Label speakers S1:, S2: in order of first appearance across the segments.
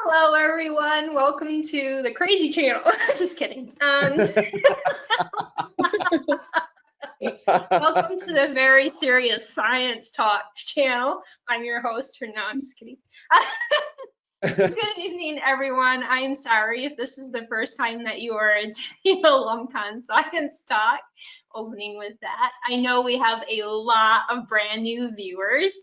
S1: Hello, everyone. Welcome to the Crazy Channel. Just kidding. Welcome to the Very Serious Science Talk channel. I'm your host for now. I'm just kidding. Good evening, everyone. I am sorry if this is the first time that you are attending a LumCon Science Talk. Opening with that. I know we have a lot of brand new viewers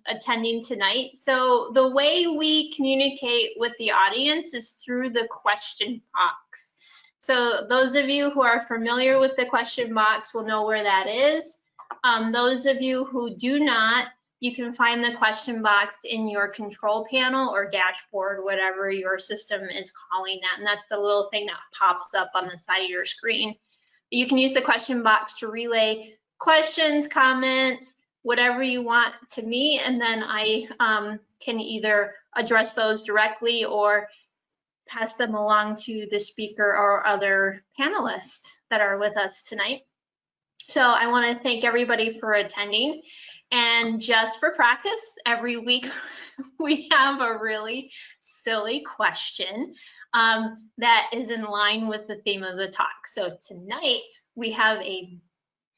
S1: attending tonight. So the way we communicate with the audience is through the question box. So those of you who are familiar with the question box will know where that is. Those of you who do not, you can find the question box in your control panel or dashboard, whatever your system is calling that. And that's the little thing that pops up on the side of your screen. You can use the question box to relay questions, comments, whatever you want to me, and then I can either address those directly or pass them along to the speaker or other panelists that are with us tonight. So I want to thank everybody for attending. And just for practice, every week we have a really silly question that is in line with the theme of the talk. So tonight we have a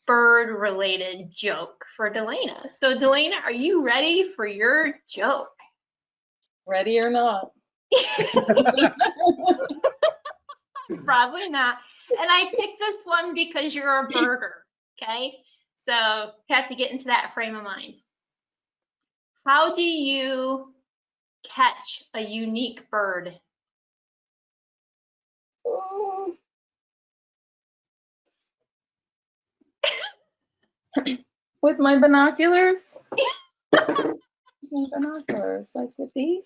S1: bird-related joke for Delaina. So Delaina, are you ready for your joke?
S2: Ready or not?
S1: Probably not. And I picked this one because you're a birder, okay? So you have to get into that frame of mind. How do you catch a unique bird?
S2: Ooh. With my binoculars? My binoculars, like with these?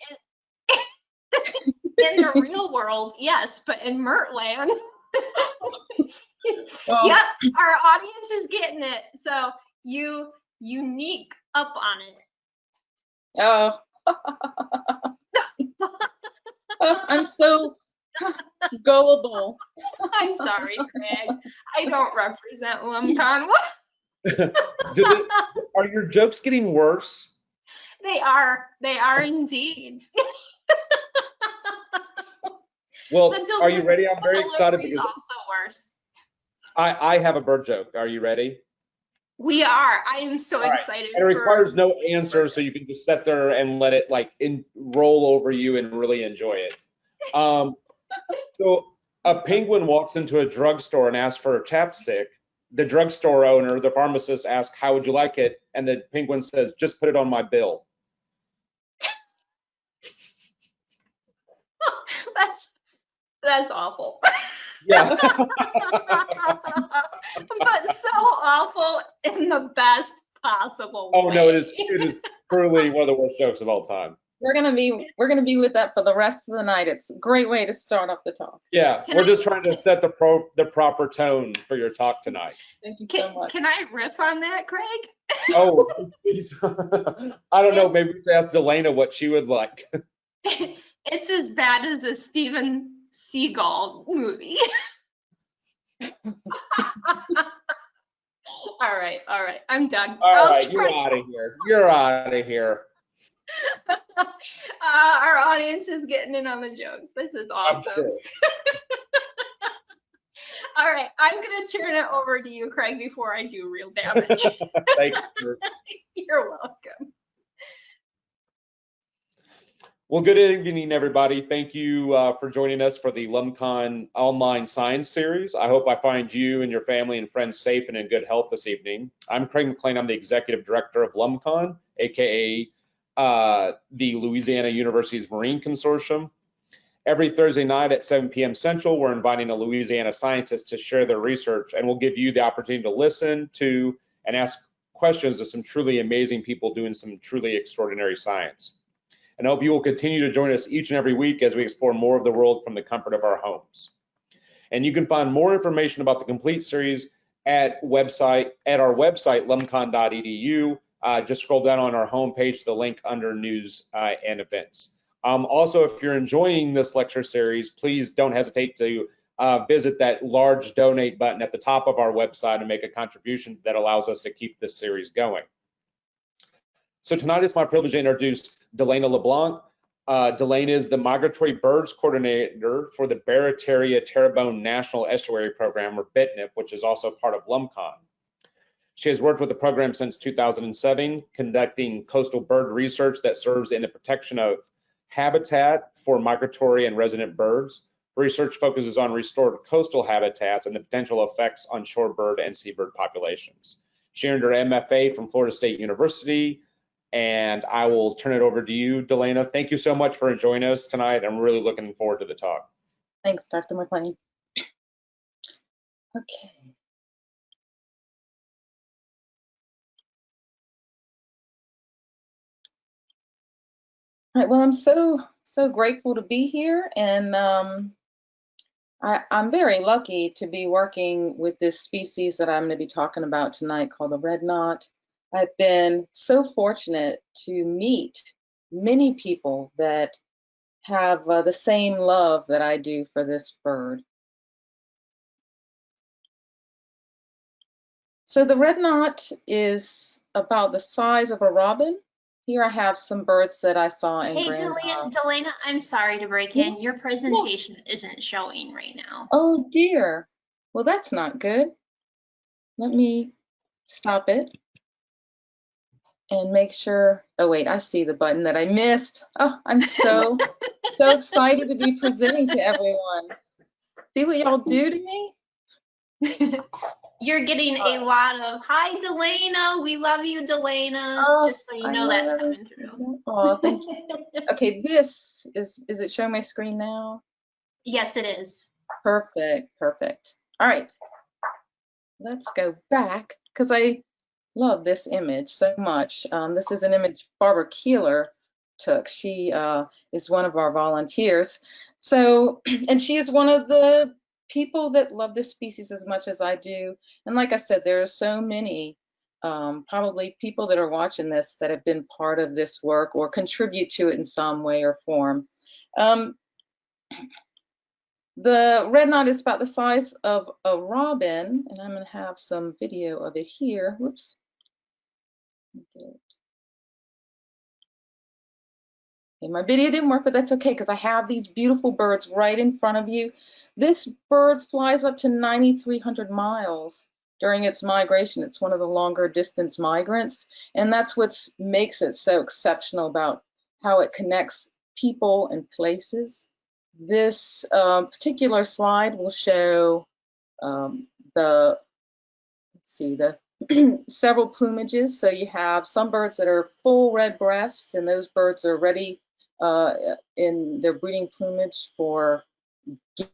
S1: In the real world, yes, but in Mertland,
S2: Well,
S1: yep, our audience is getting it. So you unique up on it.
S2: Oh. I'm so gullible.
S1: I'm sorry, Craig. I don't represent LumCon.
S3: Are your jokes getting worse?
S1: They are indeed.
S3: Well, are you ready? I'm very excited because
S1: also worse.
S3: I have a bird joke. Are you ready?
S1: We are. I am so excited.
S3: And it requires no answer, so you can just sit there and let it roll over you and really enjoy it. So a penguin walks into a drugstore and asks for a chapstick. The drugstore owner, the pharmacist, asks, "How would you like it?" And the penguin says, "Just put it on my bill."
S1: That's awful.
S3: Yeah.
S1: But so awful in the best possible way.
S3: Oh no, it is truly one of the worst jokes of all time.
S2: We're gonna be with that for the rest of the night. It's a great way to start off the talk.
S3: Yeah, we're just trying to set the proper tone for your talk tonight.
S2: Thank you so much.
S1: Can I riff on that, Craig?
S3: Oh, please. I don't know. Maybe we should ask Delaina what she would like.
S1: It's as bad as a Steven Seagal movie. All right. I'm done.
S3: All right, you're out of here. You're out of here.
S1: Our audience is getting in on the jokes. This is awesome.
S3: I'm sure.
S1: All right, I'm going to turn it over to you, Craig, before I do real damage.
S3: Thanks, Kurt.
S1: You're welcome.
S3: Well, good evening, everybody. Thank you for joining us for the LumCon Online Science Series. I hope I find you and your family and friends safe and in good health this evening. I'm Craig McLean. I'm the Executive Director of LumCon, aka the Louisiana University's Marine Consortium. Every Thursday night at 7 p.m. Central, we're inviting a Louisiana scientist to share their research, and we'll give you the opportunity to listen to and ask questions of some truly amazing people doing some truly extraordinary science. And I hope you will continue to join us each and every week as we explore more of the world from the comfort of our homes. And you can find more information about the complete series at our website, lumcon.edu. Just scroll down on our homepage to the link under news and events. Also, if you're enjoying this lecture series, please don't hesitate to visit that large donate button at the top of our website and make a contribution that allows us to keep this series going. So tonight it's my privilege to introduce Delaina LeBlanc. Delaina is the Migratory Birds Coordinator for the Barataria Terrebonne National Estuary Program, or BTNEP, which is also part of LUMCON. She has worked with the program since 2007, conducting coastal bird research that serves in the protection of habitat for migratory and resident birds. Research focuses on restored coastal habitats and the potential effects on shorebird and seabird populations. She earned her MFA from Florida State University, and I will turn it over to you, Delaina. Thank you so much for joining us tonight. I'm really looking forward to the talk.
S2: Thanks, Dr. McLean. Okay. All right, well, I'm so grateful to be here, and I'm very lucky to be working with this species that I'm going to be talking about tonight called the red knot. I've been so fortunate to meet many people that have the same love that I do for this bird. So the red knot is about the size of a robin. Here I have some birds that I saw in
S1: Hey,
S2: Grand
S1: Delaina, I'm sorry to break in. Your presentation isn't showing right now.
S2: Oh dear. Well, that's not good. Let me stop it and make sure. Oh wait, I see the button that I missed. Oh, I'm so excited to be presenting to everyone. See what y'all do to me?
S1: You're getting a lot of, hi, Delaina, we love you, Delaina,
S2: Oh,
S1: just so you know that's coming through.
S2: Oh, thank you. Okay, this is it showing my screen now?
S1: Yes, it is.
S2: Perfect, perfect. All right, let's go back because I love this image so much. This is an image Barbara Keeler took. She is one of our volunteers. So, and she is one of the people that love this species as much as I do. And like I said, there are so many probably people that are watching this that have been part of this work or contribute to it in some way or form. The red knot is about the size of a robin, and I'm going to have some video of it here. Whoops. Okay, my video didn't work, but that's okay because I have these beautiful birds right in front of you. This bird flies up to 9,300 miles during its migration. It's one of the longer distance migrants, and that's what makes it so exceptional about how it connects people and places. This particular slide will show the several plumages. So you have some birds that are full red breast, and those birds are ready in their breeding plumage for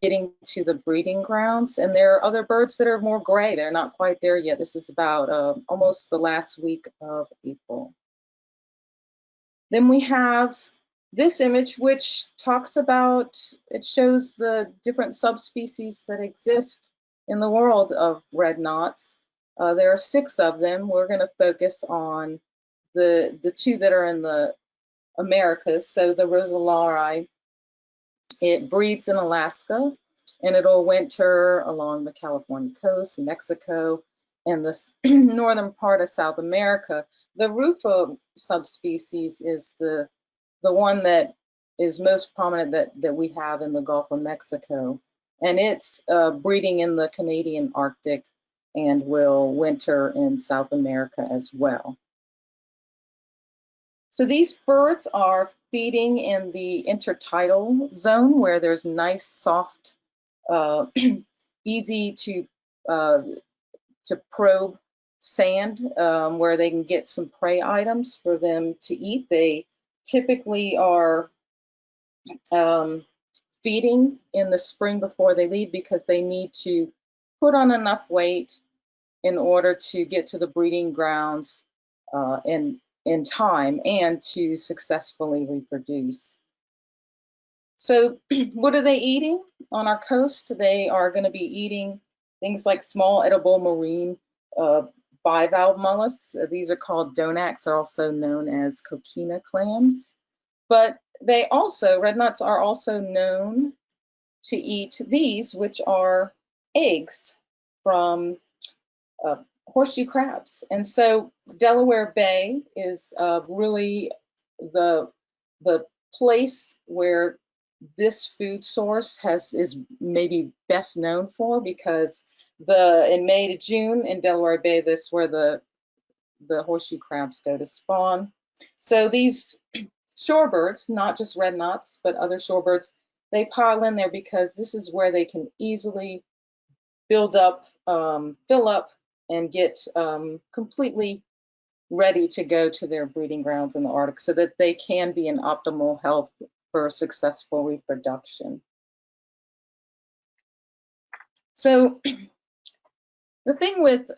S2: getting to the breeding grounds. And there are other birds that are more gray. They're not quite there yet. This is about almost the last week of April. Then we have this image, which talks about, it shows the different subspecies that exist in the world of red knots. There are 6 of them. We're going to focus on the 2 that are in the Americas. So the Rosellarii, it breeds in Alaska, and it'll winter along the California coast, Mexico, and the northern part of South America. The rufa subspecies is the one that is most prominent that we have in the Gulf of Mexico, and it's breeding in the Canadian Arctic and will winter in South America as well. So these birds are feeding in the intertidal zone where there's nice, soft, easy to probe sand where they can get some prey items for them to eat. They typically are feeding in the spring before they leave because they need to put on enough weight in order to get to the breeding grounds in time and to successfully reproduce. So what are they eating on our coast? They are going to be eating things like small edible marine bivalve mollusks. These are called donacs, are also known as coquina clams. But they also, red knots are also known to eat these, which are eggs from horseshoe crabs. And so Delaware Bay is really the place where this food source is maybe best known for, because in May to June in Delaware Bay, this is where the horseshoe crabs go to spawn. So these shorebirds, not just red knots, but other shorebirds, they pile in there because this is where they can easily build up, fill up, and get completely ready to go to their breeding grounds in the Arctic so that they can be in optimal health for successful reproduction. So the thing with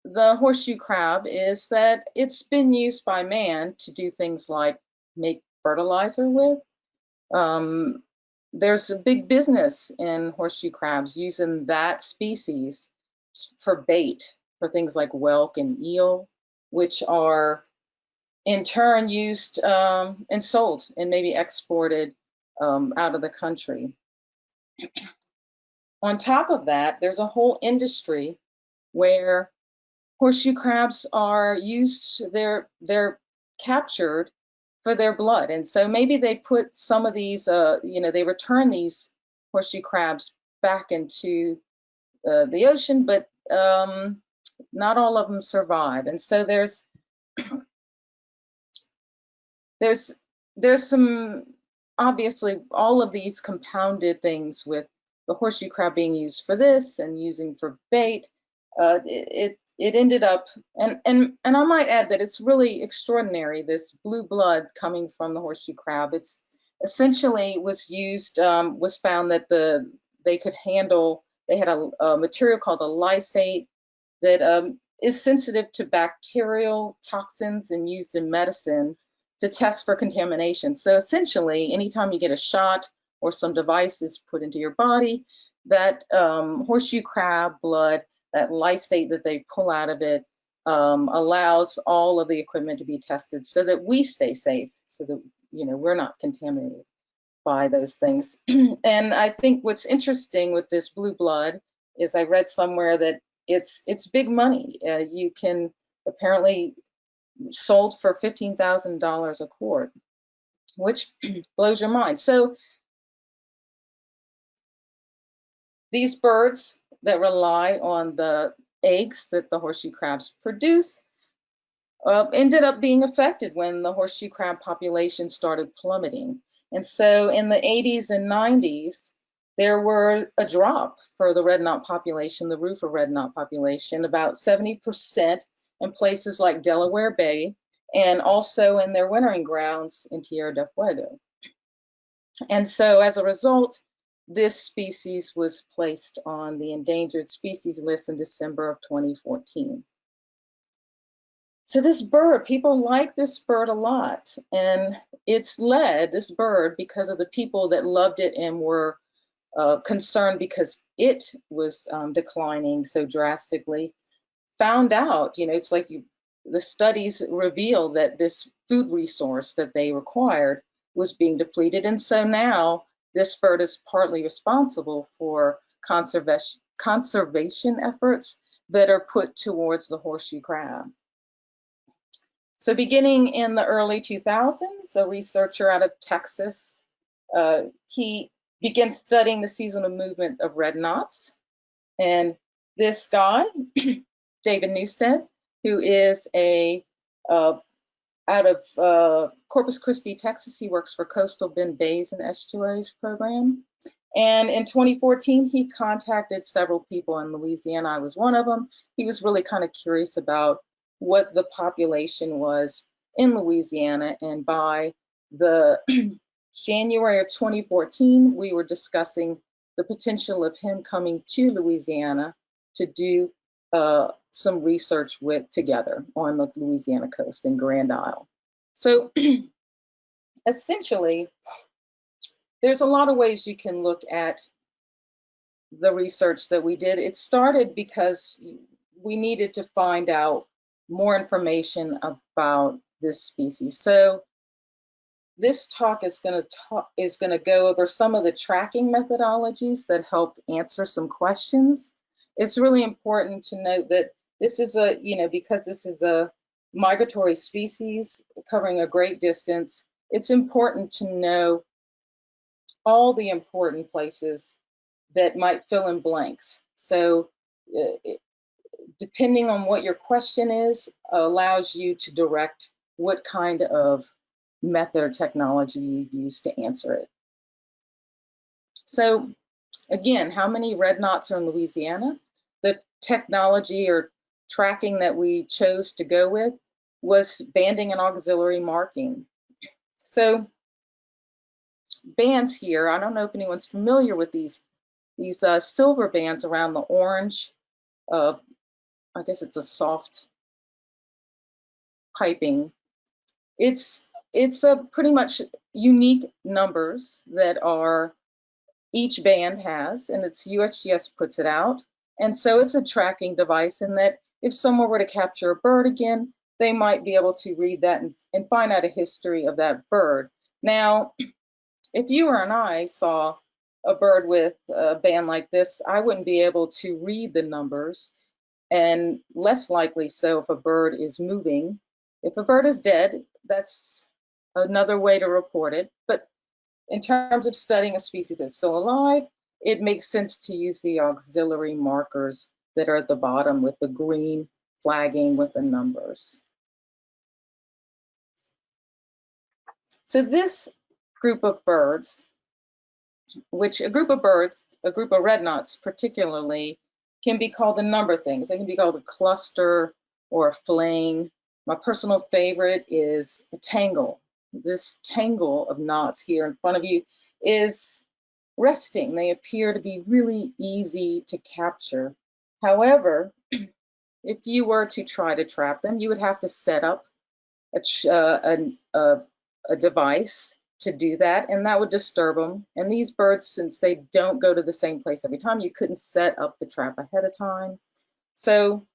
S2: the horseshoe crab is that it's been used by man to do things like make fertilizer with. There's a big business in horseshoe crabs using that species for bait for things like whelk and eel, which are in turn used and sold and maybe exported out of the country. On top of that, there's a whole industry where horseshoe crabs are used, they're captured for their blood. And so maybe they put some of these, they return these horseshoe crabs back into the ocean, but not all of them survive. And so there's some, obviously, all of these compounded things with the horseshoe crab being used for this and using for bait. It ended up, and I might add that it's really extraordinary, this blue blood coming from the horseshoe crab. It's essentially was used, was found that they could handle, they had a material called a lysate that is sensitive to bacterial toxins and used in medicine to test for contamination. So essentially, anytime you get a shot or some device is put into your body, that horseshoe crab blood, that lysate that they pull out of it, allows all of the equipment to be tested so that we stay safe, so that we're not contaminated by those things. And I think what's interesting with this blue blood is I read somewhere that it's big money. You can apparently sold for $15,000 a quart, which blows your mind. So these birds that rely on the eggs that the horseshoe crabs produce ended up being affected when the horseshoe crab population started plummeting. And so in the 80s and 90s, there were a drop for the red knot population, the rufa red knot population, about 70% in places like Delaware Bay, and also in their wintering grounds in Tierra del Fuego. And so as a result, this species was placed on the endangered species list in December of 2014. So this bird, people like this bird a lot, and it's led, this bird, because of the people that loved it and were concerned because it was declining so drastically, found out, it's like the studies reveal that this food resource that they required was being depleted. And so now this bird is partly responsible for conservation efforts that are put towards the horseshoe crab. So beginning in the early 2000s, a researcher out of Texas, he began studying the seasonal movement of red knots. And this guy, David Newstead, who is out of Corpus Christi, Texas. He works for Coastal Bend Bays and Estuaries Program. And in 2014, he contacted several people in Louisiana. I was one of them. He was really kind of curious about what the population was in Louisiana. And by the January of 2014, we were discussing the potential of him coming to Louisiana to do some research together on the Louisiana coast in Grand Isle. So essentially, there's a lot of ways you can look at the research that we did. It started because we needed to find out more information about this species. So this talk is going to go over some of the tracking methodologies that helped answer some questions. It's really important to note that this is because this is a migratory species covering a great distance, it's important to know all the important places that might fill in blanks. So depending on what your question is, allows you to direct what kind of method or technology you use to answer it. So again, how many red knots are in Louisiana? The technology or tracking that we chose to go with was banding and auxiliary marking. So bands here, I don't know if anyone's familiar with these silver bands around the orange. I guess it's a soft piping. It's a pretty much unique numbers that are each band has, and it's USGS puts it out. And so it's a tracking device in that if someone were to capture a bird again, they might be able to read that and find out a history of that bird. Now, if you or I saw a bird with a band like this, I wouldn't be able to read the numbers, and less likely so if a bird is moving. If a bird is dead, that's another way to report it. But in terms of studying a species that's still alive, it makes sense to use the auxiliary markers that are at the bottom with the green flagging with the numbers. So this group of birds, a group of red knots particularly, can be called a number of things. They can be called a cluster or a fling. My personal favorite is a tangle. This tangle of knots here in front of you is resting. They appear to be really easy to capture. However, if you were to try to trap them, you would have to set up a device to do that, and that would disturb them. And these birds, since they don't go to the same place every time, you couldn't set up the trap ahead of time. So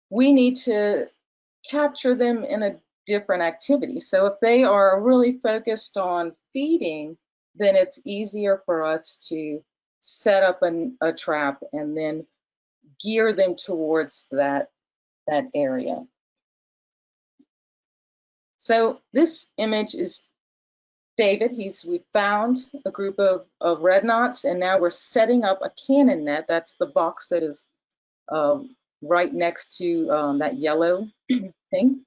S2: we need to capture them in a different activity. So if they are really focused on feeding, then it's easier for us to set up a trap and then gear them towards that area. So this image is David. We found a group of red knots, and now we're setting up a cannon net. That's the box that is right next to that yellow thing.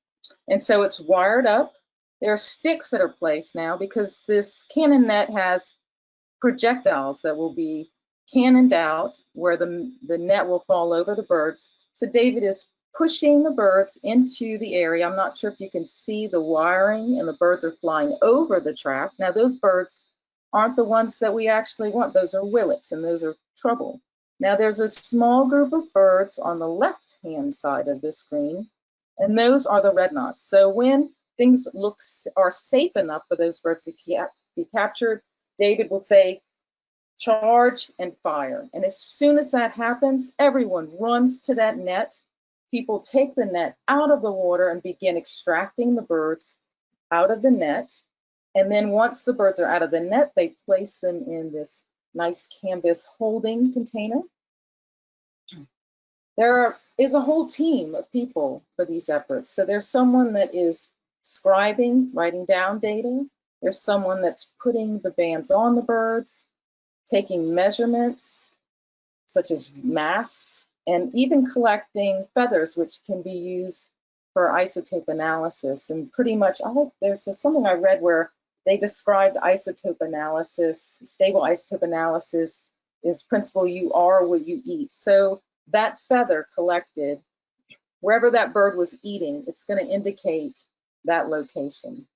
S2: And so it's wired up. There are sticks that are placed now because this cannon net has projectiles that will be cannoned out where the net will fall over the birds. So David is pushing the birds into the area. I'm not sure if you can see the wiring, and the birds are flying over the trap. Now those birds aren't the ones that we actually want. Those are willets, and those are trouble. Now there's a small group of birds on the left-hand side of this screen, and those are the red knots. So when things are safe enough for those birds to be captured, David will say, charge and fire. And as soon as that happens, everyone runs to that net. People take the net out of the water and begin extracting the birds out of the net. And then once the birds are out of the net, they place them in this nice canvas holding container. There is a whole team of people for these efforts. So there's someone that is scribing, writing down data. There's someone that's putting the bands on the birds, taking measurements such as mass, and even collecting feathers, which can be used for isotope analysis. And pretty much, there's something I read where they described isotope analysis, stable isotope analysis is principle you are what you eat. So that feather collected, wherever that bird was eating, it's going to indicate that location.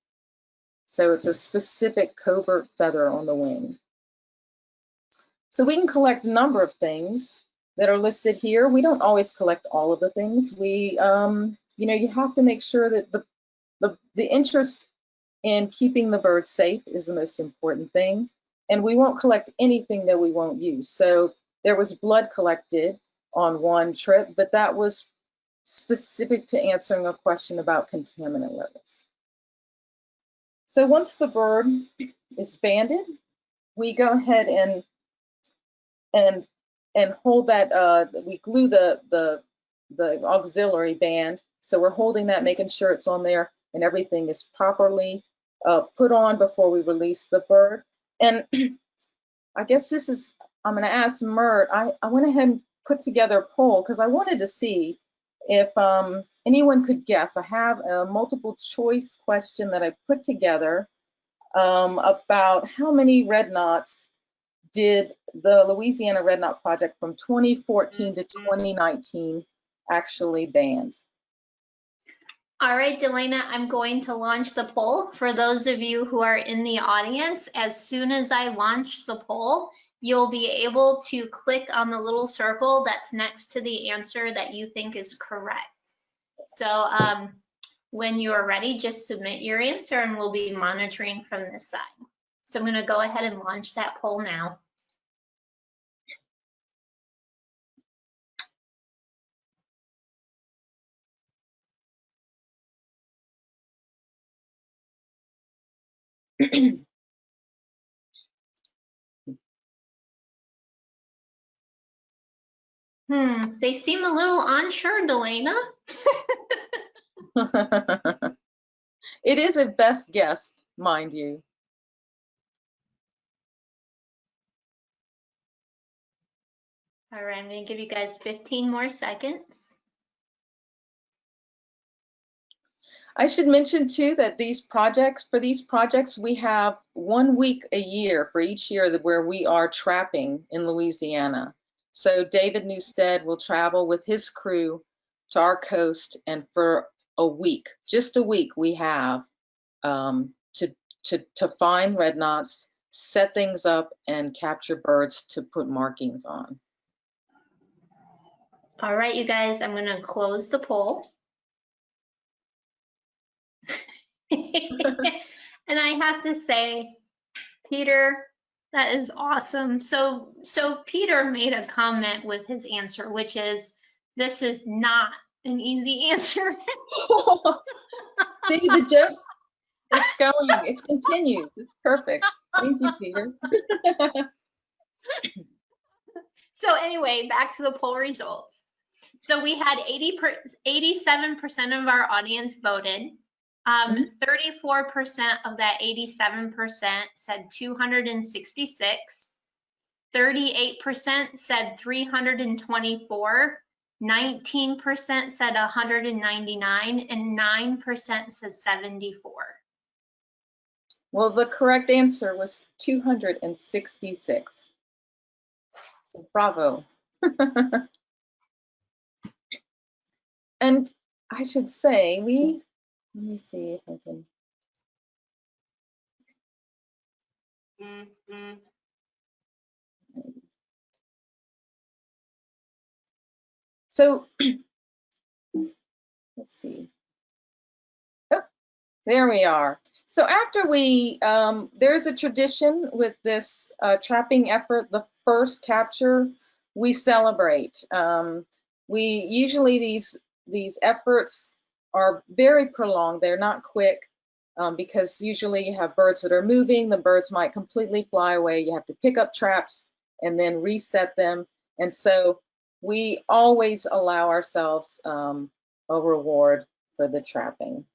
S2: So it's a specific covert feather on the wing. So we can collect a number of things that are listed here. We don't always collect all of the things. You have to make sure that the interest in keeping the birds safe is the most important thing. And we won't collect anything that we won't use. So there was blood collected on one trip, but that was specific to answering a question about contaminant levels. So once the bird is banded, we go ahead and hold that, we glue the auxiliary band. So we're holding that, making sure it's on there. and everything is properly put on before we release the bird. And I guess this is, I'm going to ask Mert. I went ahead and put together a poll because I wanted to see if anyone could guess. I have a multiple choice question that I put together about how many red knots did the Louisiana Red Knot Project from 2014 to 2019 actually banned.
S1: All right, Delaina, I'm going to launch the poll. For those of you who are in the audience, as soon as I launch the poll, you'll be able to click on the little circle that's next to the answer that you think is correct. So when you're ready, just submit your answer and we'll be monitoring from this side. So I'm going to go ahead and launch that poll now. They seem a little unsure, Delaina.
S2: It is a best guess, mind you.
S1: All right, I'm going to give you guys 15 more seconds.
S2: I should mention too that for these projects, we have 1 week a year for each year where we are trapping in Louisiana. So David Newstead will travel with his crew to our coast, and for a week, just a week, we have to find red knots, set things up, and capture birds to put markings on.
S1: All right, you guys, I'm going to close the poll. And I have to say, Peter, that is awesome. So Peter made a comment with his answer, which is, this is not an easy answer.
S2: See, the jokes, it's going, it continues. It's perfect. Thank you, Peter.
S1: So anyway, back to the poll results. So we had 87% of our audience voted. 34% of that 87% said 266. 38% said 324. 19% said 199, and 9% said 74.
S2: Well, the correct answer was 266. So bravo. And I should say, let me see if I can. So let's see. Oh, there we are. So after there's a tradition with this trapping effort, the first capture, we celebrate. We usually, these efforts are very prolonged. They're not quick because usually you have birds that are moving. The birds might completely fly away. You have to pick up traps and then reset them. And so we always allow ourselves a reward for the trapping.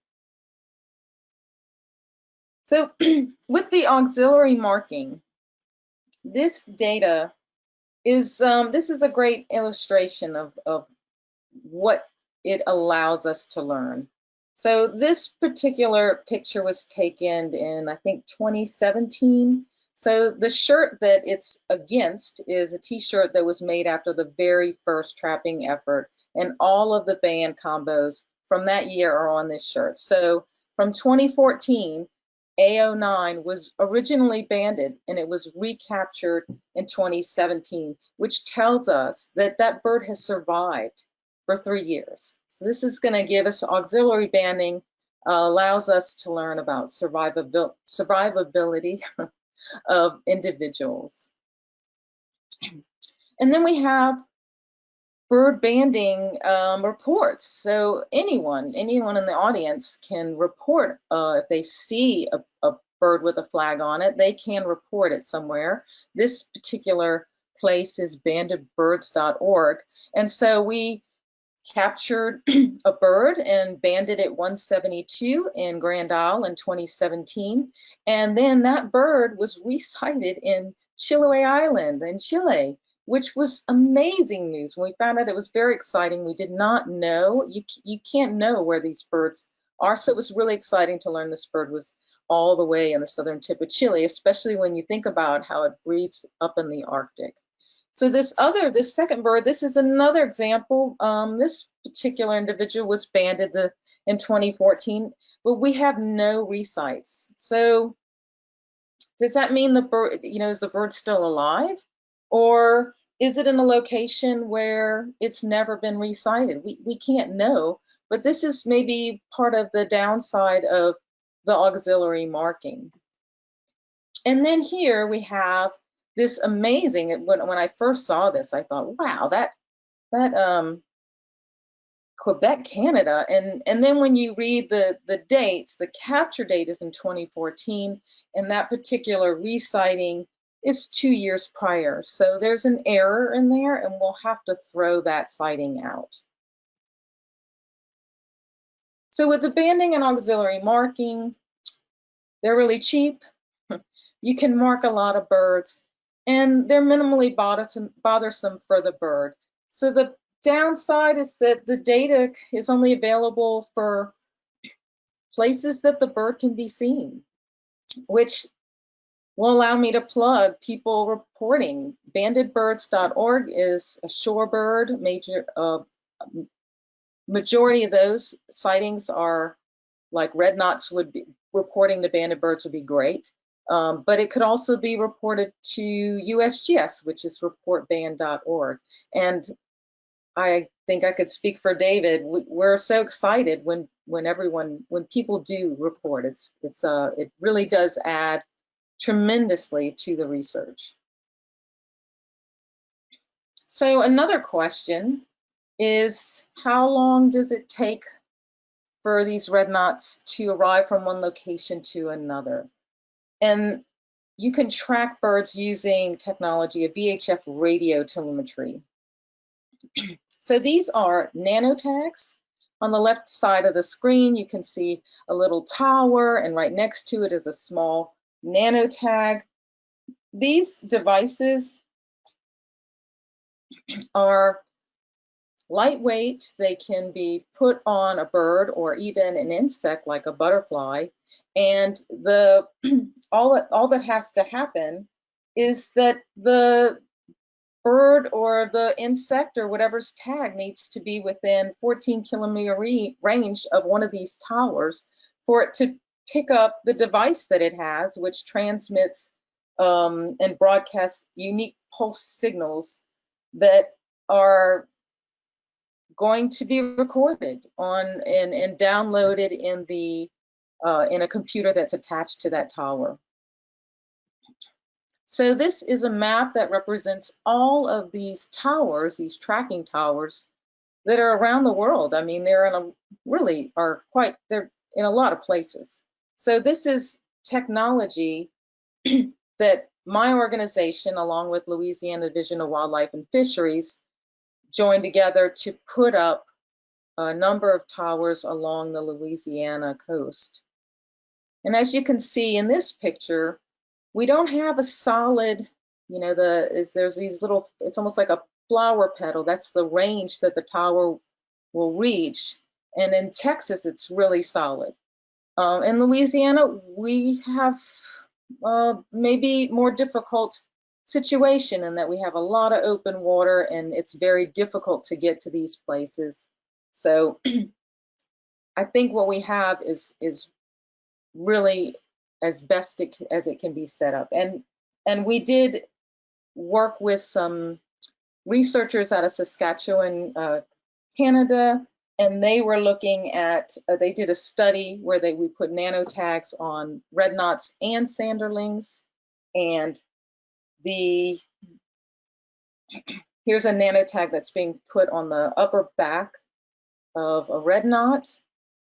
S2: So with the auxiliary marking, this data is, this is a great illustration of what it allows us to learn. So this particular picture was taken in, I think, 2017. So the shirt that it's against is a t-shirt that was made after the very first trapping effort, and all of the band combos from that year are on this shirt. So from 2014, A09 was originally banded and it was recaptured in 2017, which tells us that that bird has survived for 3 years. So this is going to give us auxiliary banding, allows us to learn about survivability of individuals. And then we have bird banding reports. So anyone in the audience can report if they see a bird with a flag on it, they can report it somewhere. This particular place is bandedbirds.org. And so we captured a bird and banded it 172 in Grand Isle in 2017. And then that bird was resighted in Chiloé Island in Chile, which was amazing news. When we found out, it was very exciting. We did not know, you can't know where these birds are. So it was really exciting to learn this bird was all the way in the southern tip of Chile, especially when you think about how it breeds up in the Arctic. So this second bird, this is another example. This particular individual was banded in 2014, but we have no resights. So does that mean the bird, is the bird still alive? Or is it in a location where it's never been resighted? We can't know, but this is maybe part of the downside of the auxiliary marking. And then here we have this amazing, when I first saw this, I thought, wow, that Quebec, Canada. And then when you read the dates, the capture date is in 2014, and that particular resighting is 2 years prior. So there's an error in there, and we'll have to throw that sighting out. So with the banding and auxiliary marking, they're really cheap. You can mark a lot of birds, and they're minimally bothersome for the bird. So the downside is that the data is only available for places that the bird can be seen, which will allow me to plug people reporting. Bandedbirds.org is a shorebird. Majority of those sightings are like red knots would be reporting to banded birds would be great. But it could also be reported to USGS, which is reportband.org. And I think I could speak for David. We're so excited when people do report. It really does add tremendously to the research. So another question is, how long does it take for these red knots to arrive from one location to another? And you can track birds using technology of VHF radiotelemetry. So these are nanotags. On the left side of the screen, you can see a little tower, and right next to it is a small nanotag. These devices are lightweight. They can be put on a bird or even an insect like a butterfly, and all that has to happen is that the bird or the insect or whatever's tagged needs to be within 14-kilometer range of one of these towers for it to pick up the device that it has, which transmits and broadcasts unique pulse signals that are going to be recorded on and downloaded in a computer that's attached to that tower. So this is a map that represents all of these towers, these tracking towers that are around the world. I mean, they're in a lot of places. So this is technology that my organization, along with Louisiana Division of Wildlife and Fisheries, joined together to put up a number of towers along the Louisiana coast. And as you can see in this picture, we don't have a solid, there's these little, it's almost like a flower petal. That's the range that the tower will reach. And in Texas, it's really solid. In Louisiana, we have maybe more difficult situation in that we have a lot of open water and it's very difficult to get to these places. So I think what we have is really as best as it can be set up. And we did work with some researchers out of Saskatchewan, Canada, and they were looking at, they did a study where we put nanotags on red knots and sanderlings. And here's a nanotag that's being put on the upper back of a red knot.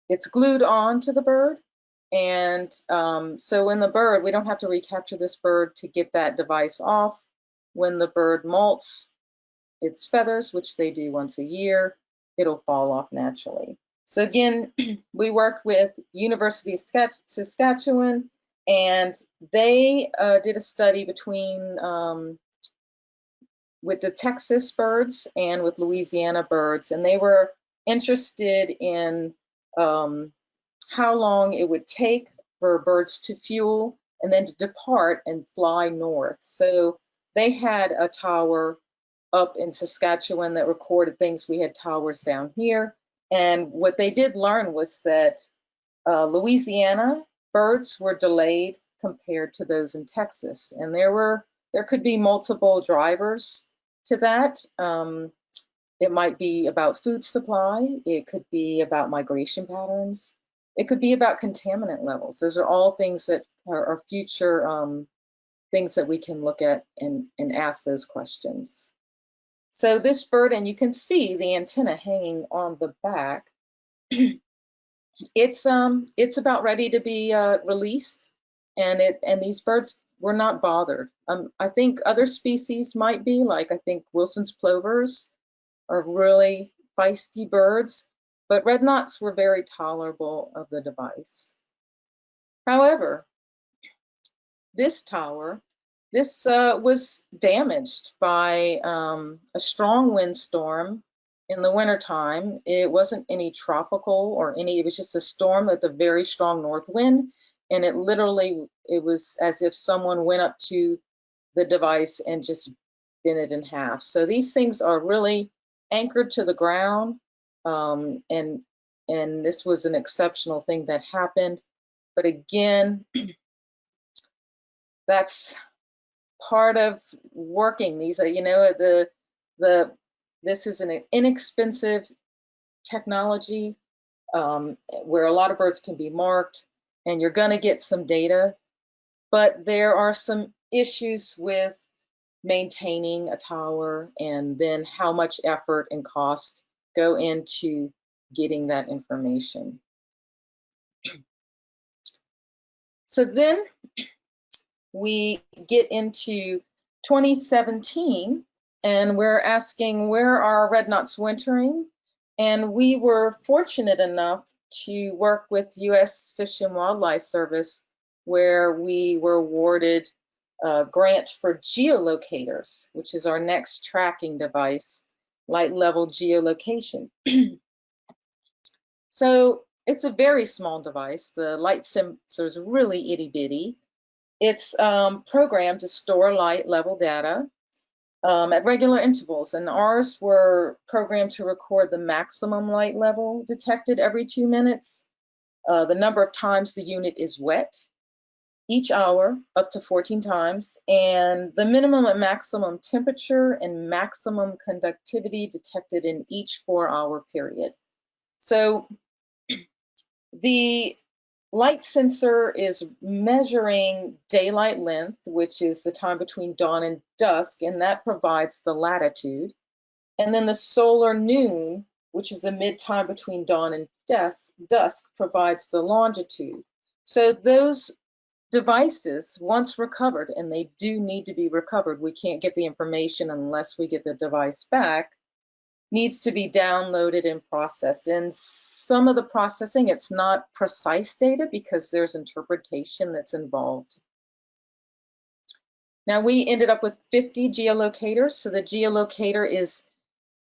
S2: It's glued on to the bird. And so when the bird, we don't have to recapture this bird to get that device off. When the bird molts its feathers, which they do once a year, it'll fall off naturally. So again, we worked with University of Saskatchewan, and they did a study between with the Texas birds and with Louisiana birds, and they were interested in how long it would take for birds to fuel and then to depart and fly north. So they had a tower up in Saskatchewan that recorded things. We had towers down here. And what they did learn was that Louisiana birds were delayed compared to those in Texas. And there could be multiple drivers to that. It might be about food supply. It could be about migration patterns. It could be about contaminant levels. Those are all things that are future things that we can look at and ask those questions. So this bird, and you can see the antenna hanging on the back, it's about ready to be released, and these birds were not bothered. I think other species might be, like I think Wilson's plovers are really feisty birds, but red knots were very tolerable of the device. However, this tower, was damaged by a strong windstorm in the wintertime. It wasn't any tropical or it was just a storm with a very strong north wind. And it was as if someone went up to the device and just bent it in half. So these things are really anchored to the ground. And this was an exceptional thing that happened. But again, that's part of working. These are, this is an inexpensive technology where a lot of birds can be marked, and you're going to get some data, but there are some issues with maintaining a tower, and then how much effort and cost go into getting that information. So then we get into 2017, and we're asking, where are red knots wintering? And we were fortunate enough to work with U.S. Fish and Wildlife Service, where we were awarded a grant for geolocators, which is our next tracking device, light level geolocation. So it's a very small device. The light sensor is really itty bitty. It's programmed to store light level data at regular intervals, and ours were programmed to record the maximum light level detected every 2 minutes, the number of times the unit is wet each hour, up to 14 times, and the minimum and maximum temperature and maximum conductivity detected in each 4-hour period. So the light sensor is measuring daylight length, which is the time between dawn and dusk, and that provides the latitude. And then the solar noon, which is the mid-time between dawn and dusk, provides the longitude. So those devices, once recovered, and they do need to be recovered, we can't get the information unless we get the device back, needs to be downloaded and processed. And some of the processing, it's not precise data because there's interpretation that's involved. Now we ended up with 50 geolocators. So the geolocator is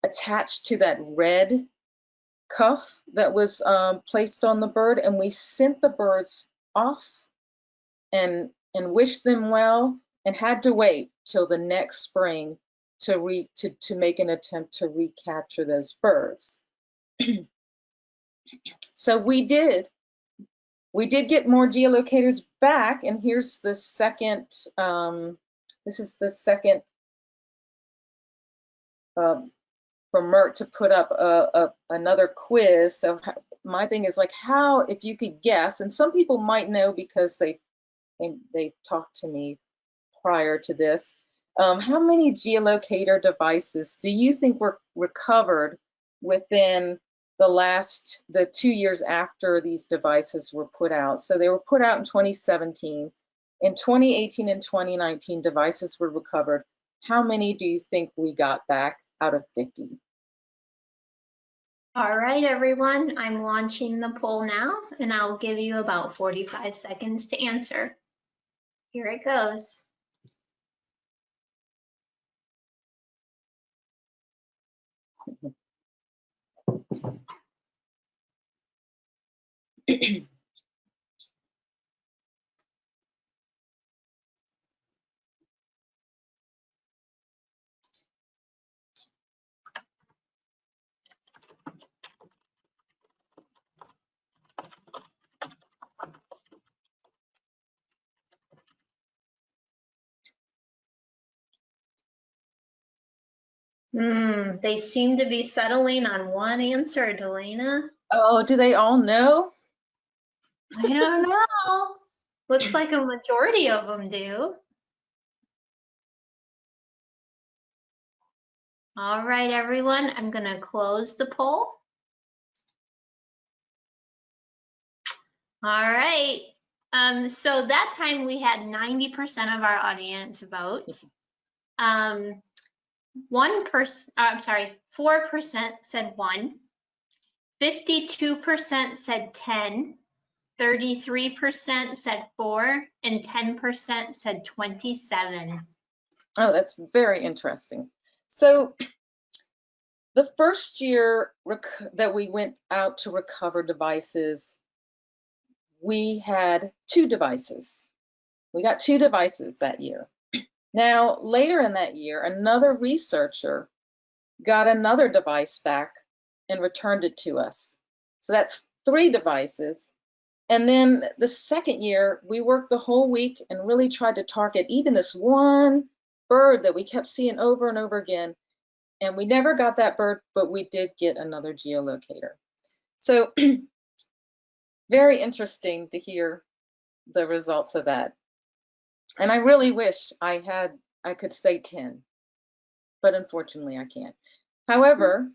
S2: attached to that red cuff that was placed on the bird, and we sent the birds off and wished them well, and had to wait till the next spring to make an attempt to recapture those birds. So we did get more geolocators back, and here's the second, this is the second for Mert to put up another quiz. So my thing is like, how, if you could guess, and some people might know because they talked to me prior to this, how many geolocator devices do you think were recovered within the 2 years after these devices were put out? So they were put out in 2017. In 2018 and 2019, devices were recovered. How many do you think we got back out of 50?
S1: All right, everyone, I'm launching the poll now, and I'll give you about 45 seconds to answer. Here it goes. They seem to be settling on one answer, Delaina.
S2: Oh, do they all know?
S1: I don't know. Looks like a majority of them do. All right, everyone, I'm going to close the poll. All right. So that time we had 90% of our audience vote. 4% said 1, 52% said 10, 33% said 4, and 10% said 27.
S2: Oh, that's very interesting. So the first year that we went out to recover devices, we had 2 devices. We got 2 devices that year. Now, later in that year, another researcher got another device back and returned it to us. So that's 3 devices. And then the second year, we worked the whole week and really tried to target even this one bird that we kept seeing over and over again. And we never got that bird, but we did get another geolocator. So very interesting to hear the results of that. And I really wish I could say 10, but unfortunately I can't. However,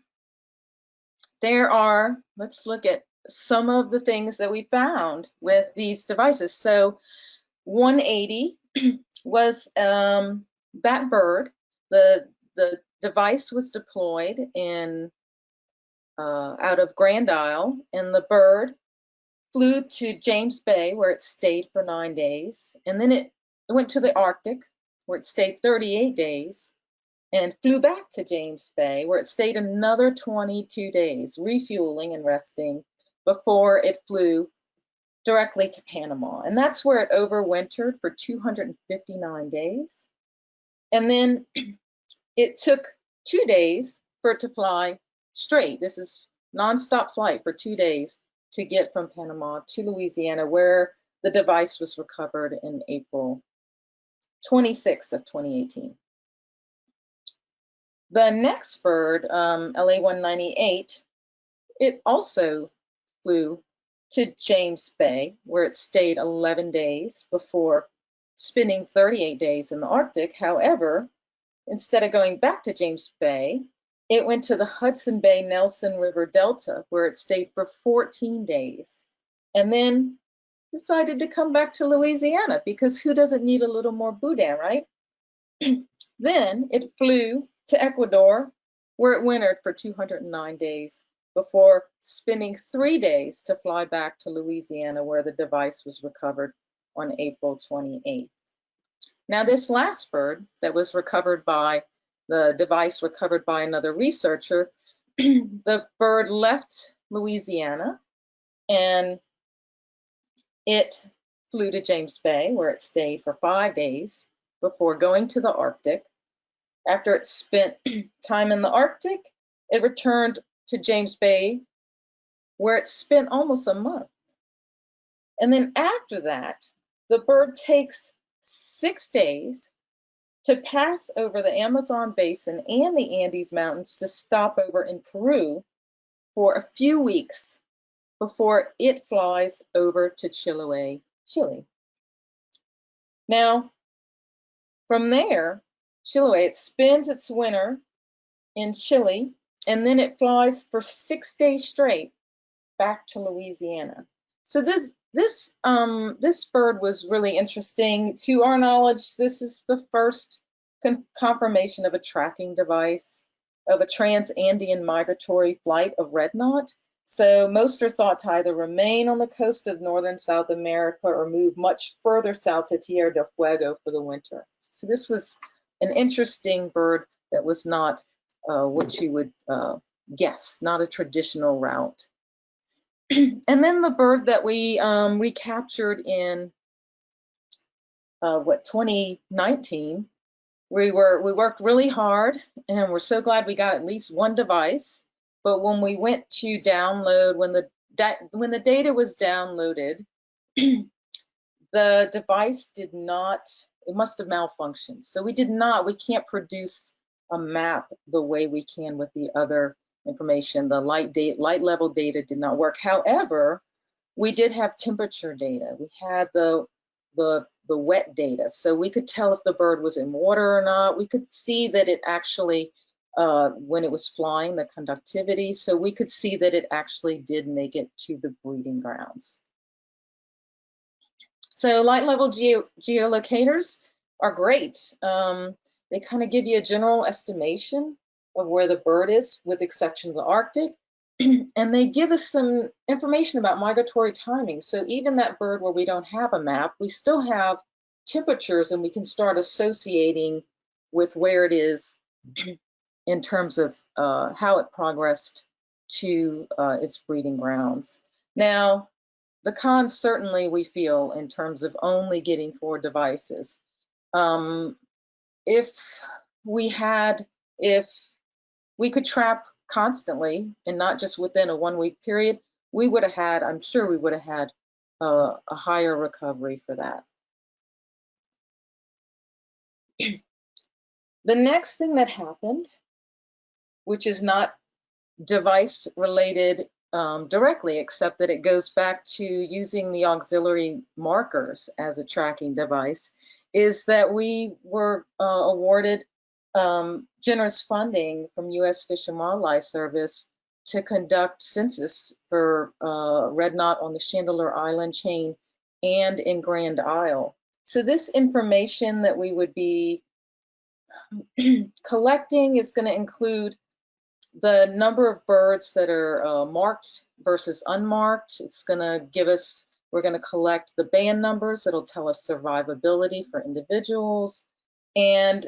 S2: let's look at some of the things that we found with these devices. So 180 was that bird. The device was deployed in out of Grand Isle, and the bird flew to James Bay, where it stayed for 9 days, and then it went to the Arctic, where it stayed 38 days, and flew back to James Bay, where it stayed another 22 days, refueling and resting before it flew directly to Panama. And that's where it overwintered for 259 days. And then it took 2 days for it to fly straight. This is nonstop flight for 2 days to get from Panama to Louisiana, where the device was recovered in April 26th of 2018. The next bird, LA-198, it also flew to James Bay, where it stayed 11 days before spending 38 days in the Arctic. However, instead of going back to James Bay, it went to the Hudson Bay Nelson River Delta, where it stayed for 14 days, and then decided to come back to Louisiana, because who doesn't need a little more boudin, right? Then it flew to Ecuador, where it wintered for 209 days before spending 3 days to fly back to Louisiana, where the device was recovered on April 28th. Now, this last bird that was recovered by the device recovered by another researcher, the bird left Louisiana and it flew to James Bay, where it stayed for 5 days before going to the Arctic. After it spent time in the Arctic, it returned to James Bay, where it spent almost a month. And then after that, the bird takes 6 days to pass over the Amazon basin and the Andes Mountains to stop over in Peru for a few weeks before it flies over to Chiloé, Chile. Now, from there, Chiloé, it spends its winter in Chile, and then it flies for 6 days straight back to Louisiana. So this bird was really interesting. To our knowledge, this is the first confirmation of a tracking device. of a trans-Andean migratory flight of red knot. So most are thought to either remain on the coast of northern South America or move much further south to Tierra del Fuego for the winter. So this was an interesting bird that was not what you would guess, not a traditional route. And then the bird that we recaptured in 2019, we worked really hard, and we're so glad we got at least one device. But when we went to download, when the data was downloaded, the device did not, it must have malfunctioned. So we can't produce a map the way we can with the other information. The light level data did not work. However, we did have temperature data. We had the wet data, so we could tell if the bird was in water or not. We could see that it actually, when it was flying, the conductivity, so we could see that it actually did make it to the breeding grounds. So light level geolocators are great. They kind of give you a general estimation of where the bird is, with exception of the Arctic. And they give us some information about migratory timing. So even that bird where we don't have a map, we still have temperatures, and we can start associating with where it is in terms of how it progressed to its breeding grounds. Now, the cons certainly we feel in terms of only getting 4 devices. If we could trap constantly and not just within a 1-week period, I'm sure we would have had a higher recovery for that. The next thing that happened, which is not device related directly, except that it goes back to using the auxiliary markers as a tracking device, is that we were awarded generous funding from U.S. Fish and Wildlife Service to conduct census for red knot on the Chandeleur Island chain and in Grand Isle. So this information that we would be collecting is going to include the number of birds that are marked versus unmarked. It's going to give us, we're going to collect the band numbers that'll tell us survivability for individuals. And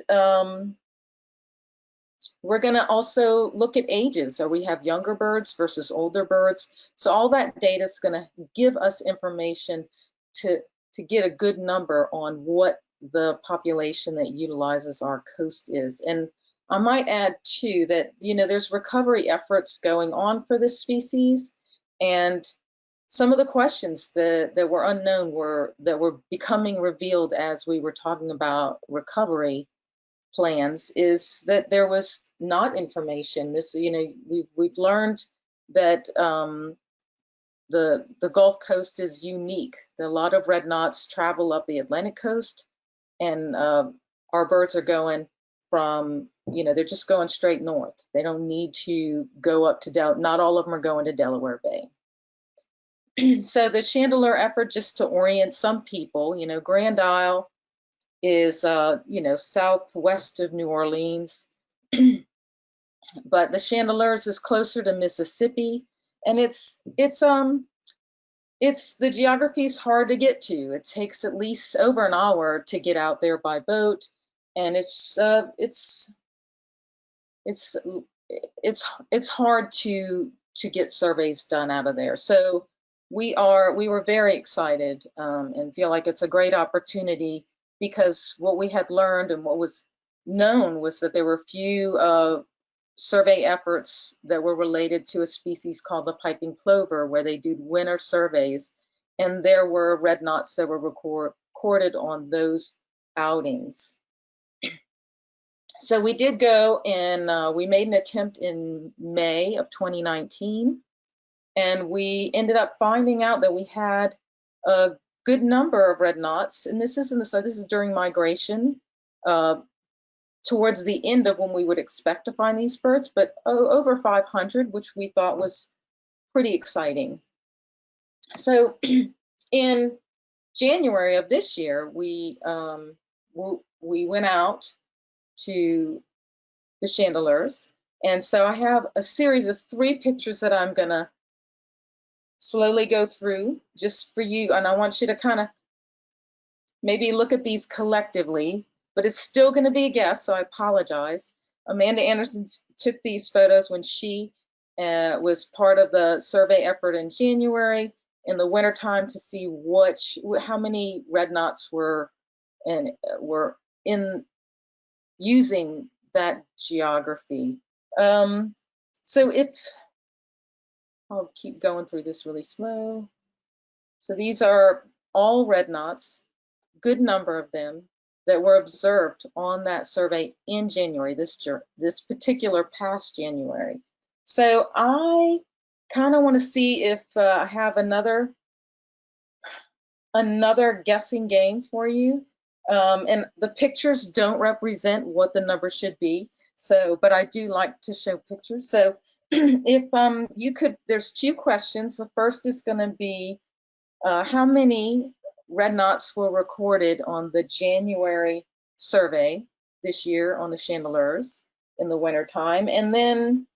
S2: we're going to also look at ages. So we have younger birds versus older birds. So all that data is going to give us information to get a good number on what the population that utilizes our coast is. And I might add too that, there's recovery efforts going on for this species, and some of the questions that were unknown that were becoming revealed as we were talking about recovery plans is that there was not information. This, we've learned that the Gulf Coast is unique. A lot of red knots travel up the Atlantic coast, and our birds are going from, they're just going straight north. They don't need to go up to not all of them are going to Delaware Bay. So the Chandeleur effort, just to orient some people, Grand Isle is, southwest of New Orleans, but the Chandeleurs is closer to Mississippi, and the geography is hard to get to. It takes at least over an hour to get out there by boat, and it's hard to get surveys done out of there. So we were very excited and feel like it's a great opportunity, because what we had learned and what was known was that there were few survey efforts that were related to a species called the piping plover, where they do winter surveys, and there were red knots that were recorded on those outings. So we did go, and we made an attempt in May of 2019, and we ended up finding out that we had a good number of red knots, and this is during migration, towards the end of when we would expect to find these birds, but over 500, which we thought was pretty exciting. So in January of this year, we went out to the Chandeleurs, And so I have a series of 3 pictures that I'm gonna slowly go through just for you. And I want you to kind of maybe look at these collectively, but it's still gonna be a guess, so I apologize. Amanda Anderson took these photos when she was part of the survey effort in January in the wintertime to see how many red knots were in using that geography. So I'll keep going through this really slow. So these are all red knots, good number of them that were observed on that survey in January, this particular past January. So I kind of want to see if I have another guessing game for you. And the pictures don't represent what the number should be. So, but I do like to show pictures. So if you could, there's 2 questions. The first is going to be how many red knots were recorded on the January survey this year on the Chandeleurs in the wintertime. And then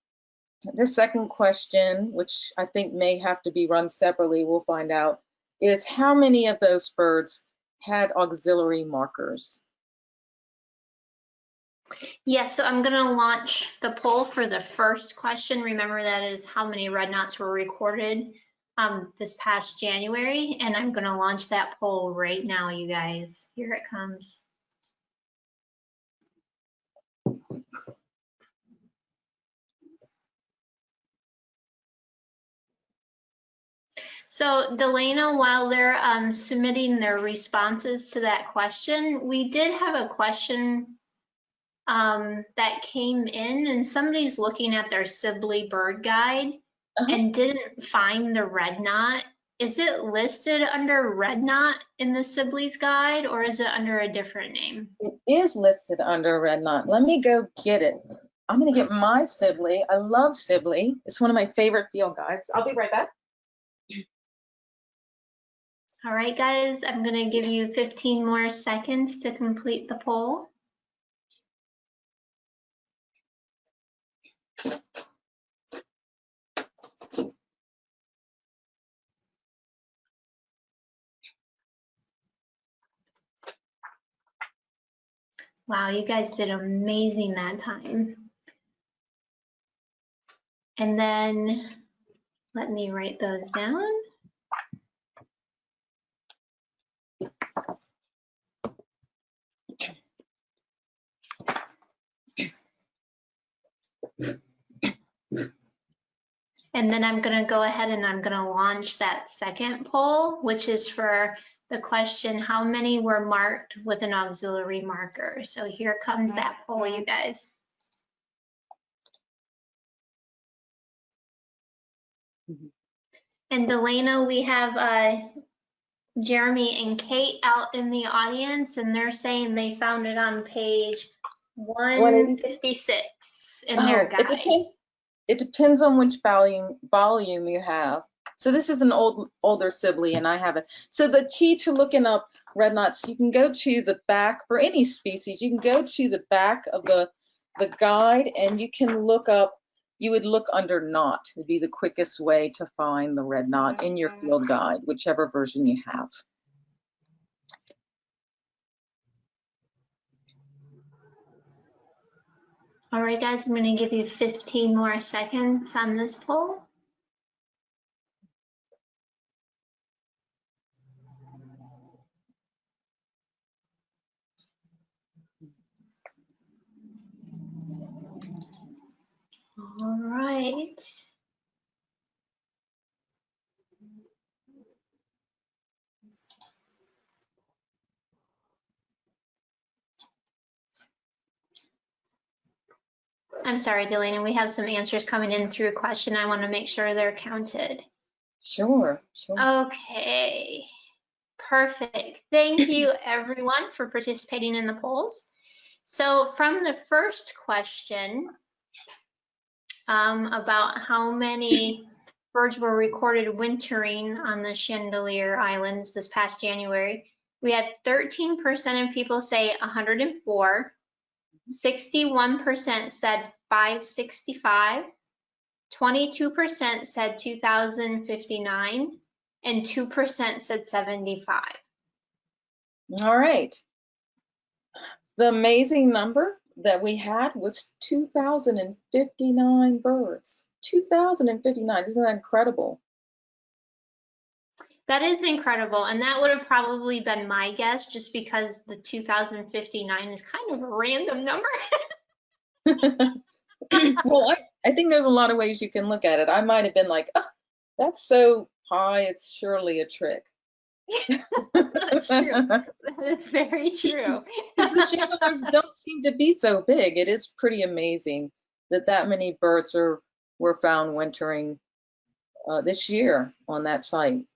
S2: the second question, which I think may have to be run separately, we'll find out, is how many of those birds had auxiliary markers?
S1: Yes, so I'm going to launch the poll for the first question. Remember, that is how many red knots were recorded this past January, and I'm going to launch that poll right now, you guys. Here it comes. So Delaina, while they're submitting their responses to that question, we did have a question that came in, and somebody's looking at their Sibley bird guide and didn't find the red knot. Is it listed under red knot in the Sibley's guide, or is it under a different name?
S2: It is listed under red knot. Let me go get it. I'm going to get my Sibley. I love Sibley. It's one of my favorite field guides. I'll be right back.
S1: All right, guys, I'm going to give you 15 more seconds to complete the poll. Wow, you guys did amazing that time. And then let me write those down. And then I'm going to go ahead and I'm going to launch that second poll, which is for the question, how many were marked with an auxiliary marker? So here comes that poll, you guys. And Delaina, we have Jeremy and Kate out in the audience, and they're saying they found it on page 156 in their guide.
S2: It depends on which volume you have. So this is an older Sibley, and I have it. So the key to looking up red knots, you can go to the back for any species. You can go to the back of the guide, and you can look up. You would look under knot. It'd be the quickest way to find the red knot in your field guide, whichever version you have.
S1: All right, guys, I'm going to give you 15 more seconds on this poll. All right. I'm sorry, Delaina, we have some answers coming in through a question. I want to make sure they're counted.
S2: Sure.
S1: Okay, perfect. Thank you everyone for participating in the polls. So from the first question about how many birds were recorded wintering on the Chandeleur Islands this past January, we had 13% of people say 104. 61% said 565, 22% said 2059, and 2% said 75.
S2: All right. The amazing number that we had was 2,059 birds. 2,059, isn't that incredible?
S1: That is incredible, and that would have probably been my guess, just because the 2059 is kind of a random number.
S2: Well, I think there's a lot of ways you can look at it. I might have been like, oh, that's so high, it's surely a trick.
S1: That's true. That is very true.
S2: The Chandeleurs don't seem to be so big. It is pretty amazing that that many birds were found wintering this year on that site.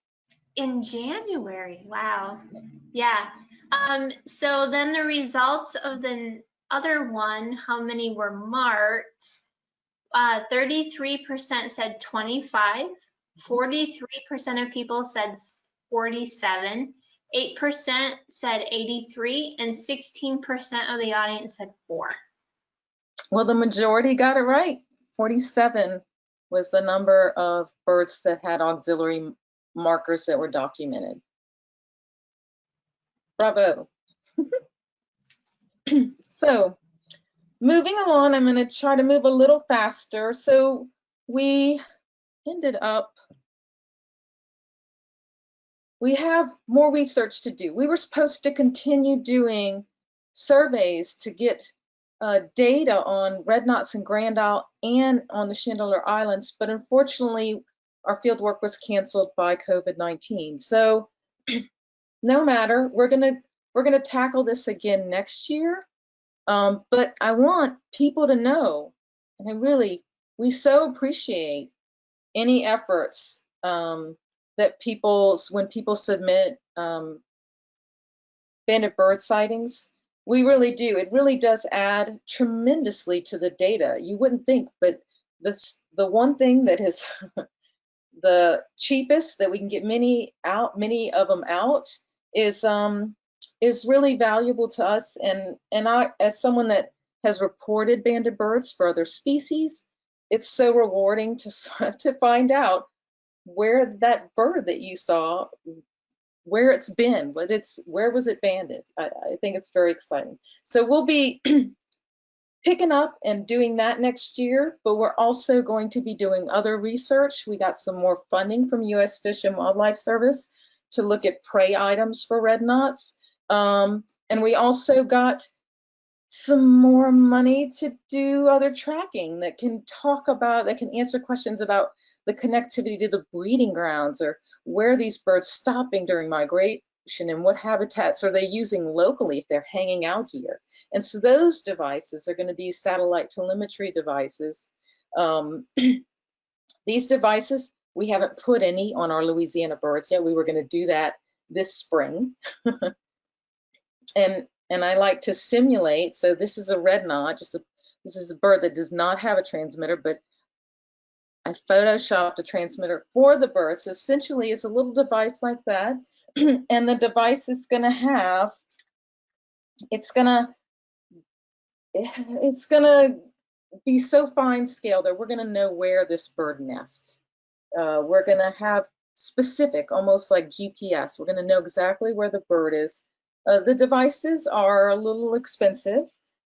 S1: In January, wow. Yeah. So then the results of the other one, how many were marked? 33% said 25, 43% of people said 47, 8% said 83, and 16% of the audience said 4.
S2: Well, the majority got it right. 47 was the number of birds that had auxiliary markers that were documented. Bravo. So moving along, I'm going to try to move a little faster. So we ended up, we have more research to do. We were supposed to continue doing surveys to get data on red knots and Grand Isle and on the Chandeleur Islands, but unfortunately our field work was canceled by COVID-19. So no matter, we're gonna tackle this again next year. But I want people to know, and we so appreciate any efforts that when people submit banded bird sightings. We really do. It really does add tremendously to the data. You wouldn't think, but the one thing that is the cheapest that we can get many of them out is really valuable to us. And I, as someone that has reported banded birds for other species, it's so rewarding to find out where that bird that you saw, where it's been, where was it banded. I think it's very exciting. So we'll be picking up and doing that next year, but we're also going to be doing other research. We got some more funding from U.S. Fish and Wildlife Service to look at prey items for red knots. And we also got some more money to do other tracking that can answer questions about the connectivity to the breeding grounds, or where are these birds stopping during migration, and what habitats are they using locally if they're hanging out here. And so those devices are going to be satellite telemetry devices. These devices, we haven't put any on our Louisiana birds yet. We were going to do that this spring. And I like to simulate, so this is a red knot, this is a bird that does not have a transmitter, but I photoshopped a transmitter for the bird. So essentially it's a little device like that. And the device is gonna have, it's gonna be so fine scale that we're gonna know where this bird nests. We're gonna have specific, almost like GPS. We're gonna know exactly where the bird is. The devices are a little expensive,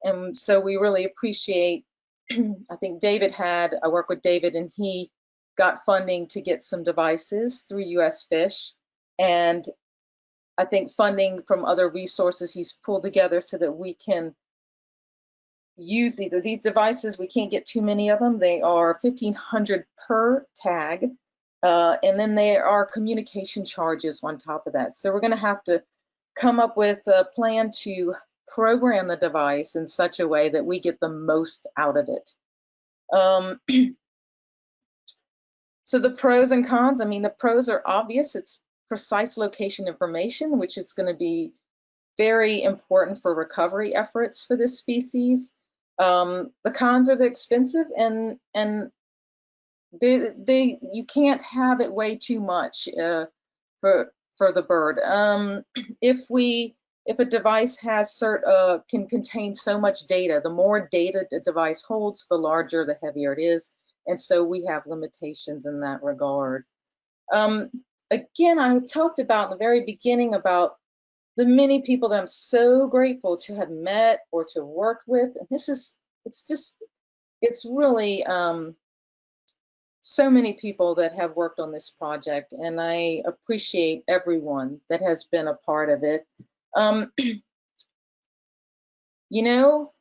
S2: and so we really appreciate, I think I worked with David, and he got funding to get some devices through US Fish, and I think funding from other resources he's pulled together so that we can use these devices. We can't get too many of them. They are $1,500 per tag, and then there are communication charges on top of that. So we're gonna have to come up with a plan to program the device in such a way that we get the most out of it. So the pros and cons, I mean, the pros are obvious. It's precise location information, which is going to be very important for recovery efforts for this species. The cons are they're expensive, and you can't have it way too much for the bird. If if a device has can contain so much data, the more data the device holds, the larger, the heavier it is. And so we have limitations in that regard. Again, I talked about in the very beginning about the many people that I'm so grateful to have met or to have worked with. And it's really so many people that have worked on this project, and I appreciate everyone that has been a part of it. You know,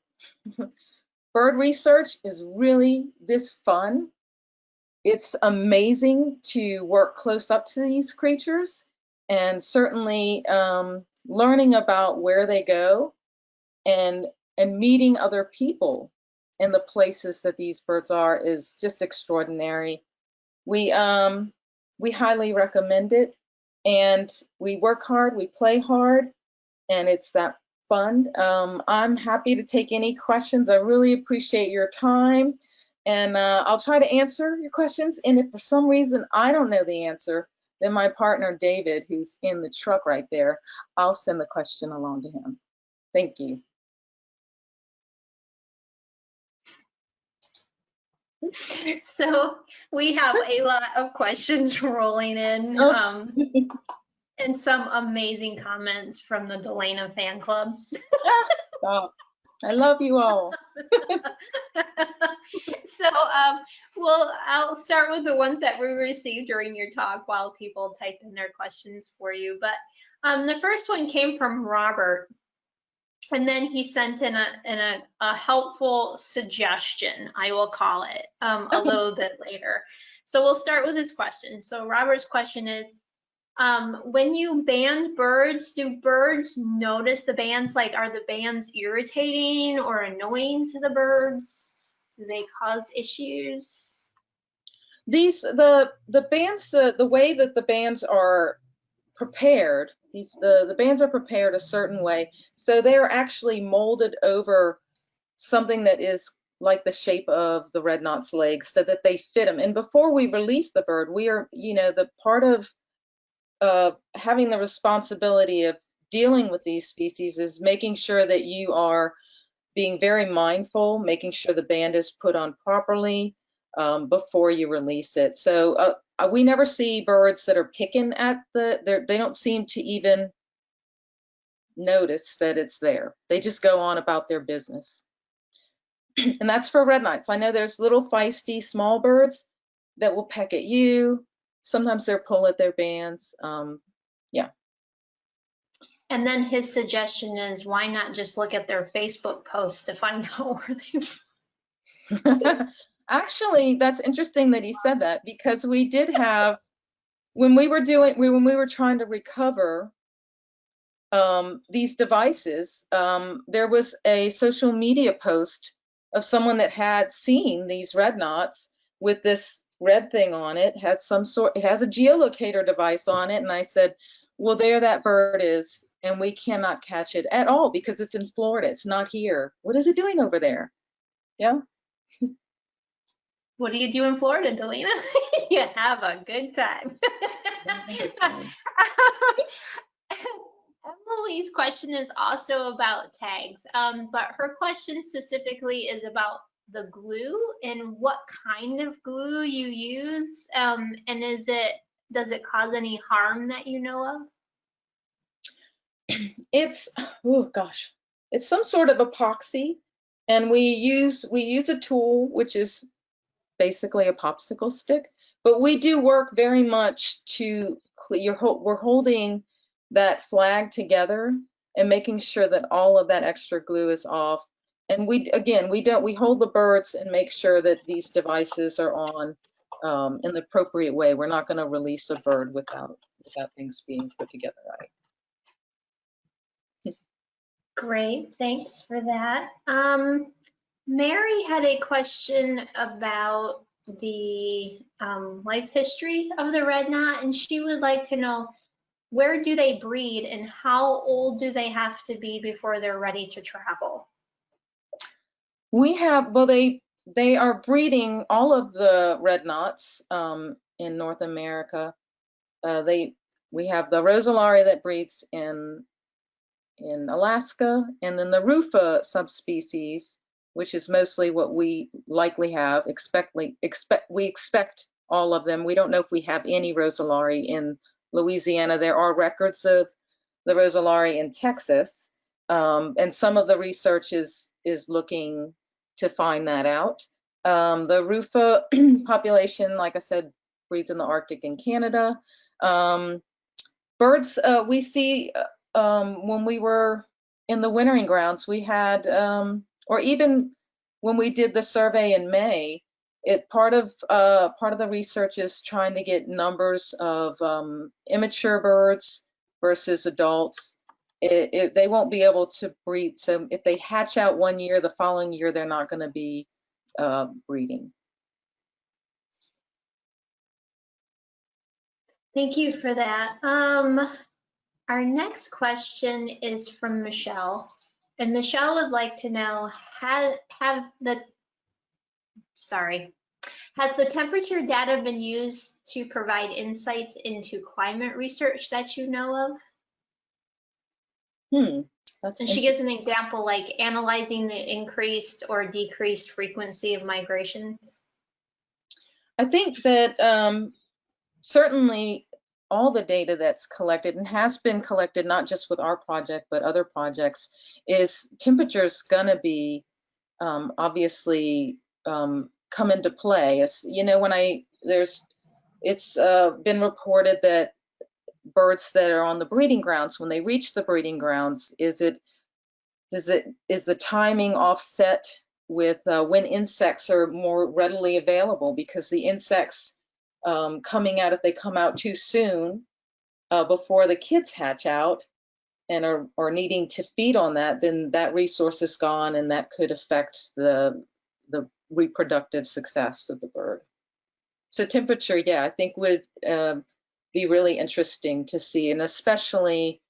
S2: bird research is really this fun. It's amazing to work close up to these creatures, and certainly learning about where they go and meeting other people in the places that these birds are is just extraordinary. We highly recommend it, and we work hard, we play hard, and it's that fun. I'm happy to take any questions. I really appreciate your time, and I'll try to answer your questions. And if for some reason I don't know the answer, then my partner David, who's in the truck right there, I'll send the question along to him. Thank you.
S1: So we have a lot of questions rolling in, and some amazing comments from the Delaina fan club.
S2: Oh, I love you all.
S1: So, well, I'll start with the ones that we received during your talk while people type in their questions for you. But the first one came from Robert. And then he sent in a helpful suggestion, I will call it, a little bit later. So we'll start with his question. So Robert's question is, when you band birds, do birds notice the bands? Like, are the bands irritating or annoying to the birds? Do they cause issues?
S2: The bands, the way that the bands are prepared, the bands are prepared a certain way, so they're actually molded over something that is like the shape of the red knot's legs, so that they fit them. And before we release the bird, we are, the part of having the responsibility of dealing with these species is making sure that you are being very mindful, making sure the band is put on properly before you release it. So we never see birds that are picking at they don't seem to even notice that it's there. They just go on about their business. And that's for red knots. I know there's little feisty small birds that will peck at you. Sometimes they'll pull at their bands. Yeah.
S1: And then his suggestion is, why not just look at their Facebook posts to find out where they
S2: Actually, that's interesting that he said that, because we did have, when we were trying to recover these devices, there was a social media post of someone that had seen these red knots with this red thing on it, it has a geolocator device on it, and I said, well, there that bird is, and we cannot catch it at all because it's in Florida, it's not here. What is it doing over there? Yeah.
S1: What do you do in Florida, Delaina? You have a good time. Emily's question is also about tags, but her question specifically is about the glue and what kind of glue you use, and does it cause any harm that you know of?
S2: It's, oh gosh, it's some sort of epoxy, and we use a tool which is basically a popsicle stick, but we do work very much to we're holding that flag together and making sure that all of that extra glue is off. And we hold the birds and make sure that these devices are on in the appropriate way. We're not going to release a bird without things being put together right.
S1: Great, thanks for that. Mary had a question about the life history of the red knot, and she would like to know, where do they breed and how old do they have to be before they're ready to travel?
S2: We have, well, they are breeding all of the red knots in North America. We have the Rosalari that breeds in in Alaska, and then the rufa subspecies, which is mostly what we likely have. We expect all of them. We don't know if we have any roselari in Louisiana. There are records of the roselari in Texas, and some of the research is looking to find that out. The rufa population, like I said, breeds in the Arctic and Canada. Birds we see when we were in the wintering grounds, we had, or even when we did the survey in May, part of the research is trying to get numbers of immature birds versus adults. They won't be able to breed. So if they hatch out one year, the following year they're not going to be breeding.
S1: Thank you for that. Our next question is from Michelle, and Michelle would like to know, has the temperature data been used to provide insights into climate research that you know of? And she gives an example, like analyzing the increased or decreased frequency of migrations.
S2: I think that certainly all the data that's collected and has been collected, not just with our project, but other projects, is temperature's gonna be obviously come into play. As you know, it's been reported that birds that are on the breeding grounds, when they reach the breeding grounds, is the timing offset with when insects are more readily available? Because the insects coming out, if they come out too soon before the kids hatch out and are needing to feed on that, then that resource is gone, and that could affect the reproductive success of the bird. So temperature, yeah, I think would be really interesting to see, and especially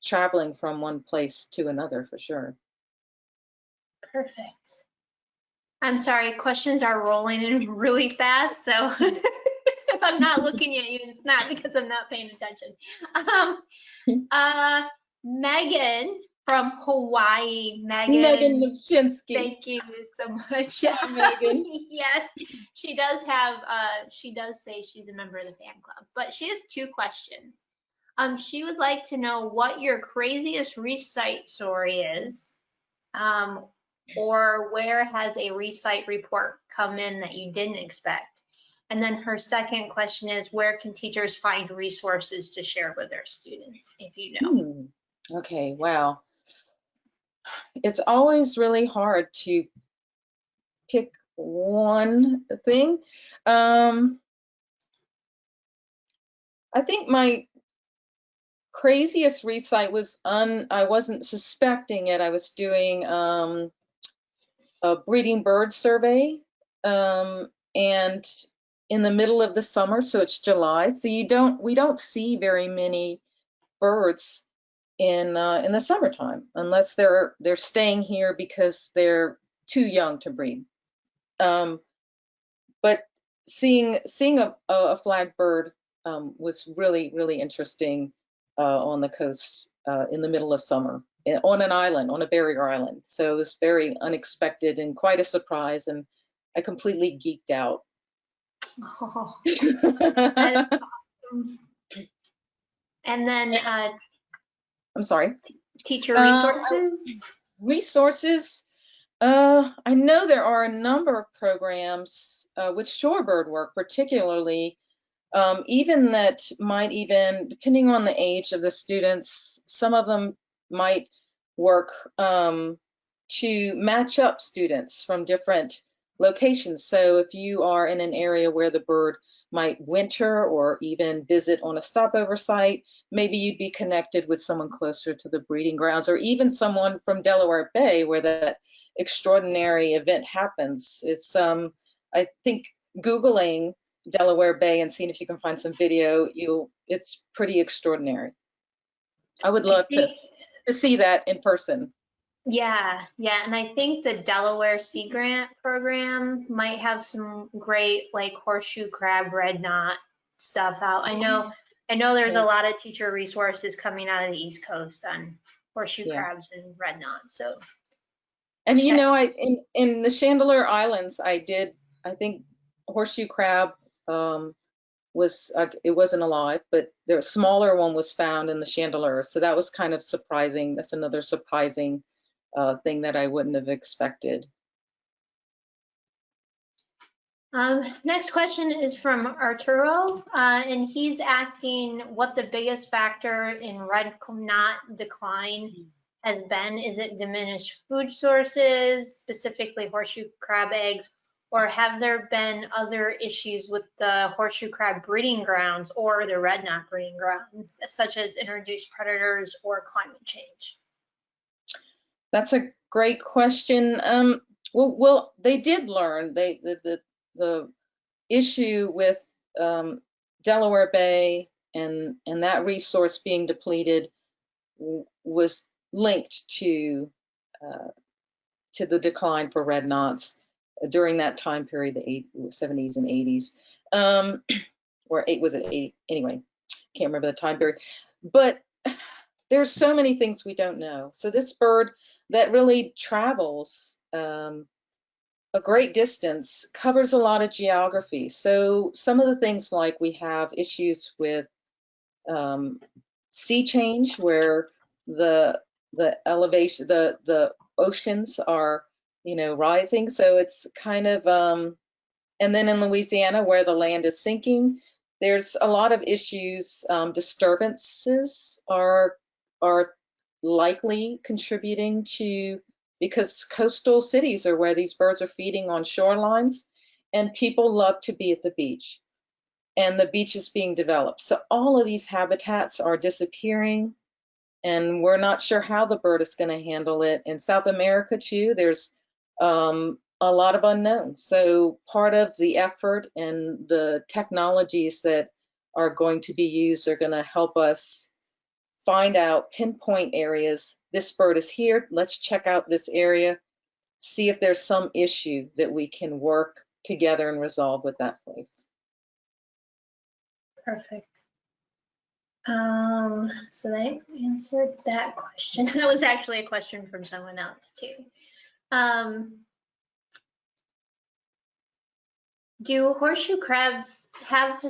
S2: traveling from one place to another, for sure.
S1: Perfect. I'm sorry, questions are rolling in really fast, so if I'm not looking at you, it's not because I'm not paying attention. Megan from Hawaii.
S2: Megan Lipshinsky.
S1: Thank you so much.
S2: Yeah, Megan.
S1: Yes, she does say she's a member of the fan club, but she has 2 questions. She would like to know what your craziest recite story is, or where has a recite report come in that you didn't expect? And then her second question is, where can teachers find resources to share with their students, if you know?
S2: Okay, wow. It's always really hard to pick one thing. I think my craziest recite was I wasn't suspecting it. I was doing a breeding bird survey, and in the middle of the summer, so it's July, so we don't see very many birds in the summertime unless they're staying here because they're too young to breed. But seeing a flag bird was really interesting on the coast in the middle of summer on an island, on a barrier island. So it was very unexpected and quite a surprise, and I completely geeked out.
S1: Oh, that is awesome. And then
S2: I'm sorry.
S1: Teacher resources?
S2: Resources. I know there are a number of programs with shorebird work, particularly, even that might even, depending on the age of the students, some of them might work to match up students from different locations. So if you are in an area where the bird might winter or even visit on a stopover site, maybe you'd be connected with someone closer to the breeding grounds, or even someone from Delaware Bay where that extraordinary event happens. It's I think Googling Delaware Bay and seeing if you can find some video, it's pretty extraordinary. I would love to see that in person.
S1: Yeah, and I think the Delaware Sea Grant program might have some great, like, horseshoe crab red knot stuff out. I know I know there's a
S2: Okay.
S1: lot of teacher resources coming out of the East Coast on horseshoe
S2: Yeah.
S1: crabs and red knots. So,
S2: And you
S1: check.
S2: know, in the Chandeleur Islands, I think horseshoe crab was it wasn't alive, but the smaller one was found in the Chandeleur, so that was kind of surprising. That's another surprising thing that I wouldn't have expected.
S1: Next question is from Arturo, and he's asking what the biggest factor in red knot decline has been. Is it diminished food sources, specifically horseshoe crab eggs, or have there been other issues with the horseshoe crab breeding grounds or the red knot breeding grounds, such as introduced predators or climate change?
S2: That's a great question. Well, they did learn. The issue with Delaware Bay and that resource being depleted was linked to the decline for red knots during that time period, the 70s and 80s, or was it 80? Anyway, can't remember the time period. But there's so many things we don't know. So this bird that really travels a great distance covers a lot of geography. So some of the things like we have issues with sea change, where the elevation, the oceans are, rising. So it's kind of and then in Louisiana, where the land is sinking, there's a lot of issues. Disturbances are likely contributing to, because coastal cities are where these birds are feeding on shorelines, and people love to be at the beach, and the beach is being developed. So all of these habitats are disappearing, and we're not sure how the bird is going to handle it. In South America too, there's a lot of unknowns. So part of the effort and the technologies that are going to be used are going to help us find out, pinpoint areas. This bird is here. Let's check out this area, see if there's some issue that we can work together and resolve with that place.
S1: Perfect. So they answered that question. That was actually a question from someone else too. Do horseshoe crabs have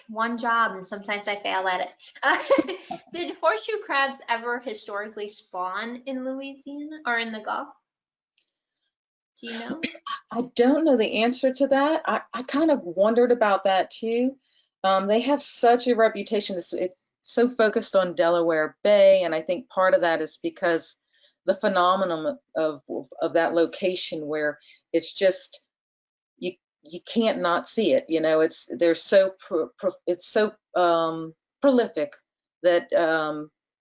S1: one job, and sometimes I fail at it. Did horseshoe crabs ever historically spawn in Louisiana or in the Gulf? Do you know?
S2: I don't know the answer to that. I kind of wondered about that too. They have such a reputation. It's so focused on Delaware Bay, and I think part of that is because the phenomenon of that location, where it's just you can't not see it. They're so it's so prolific that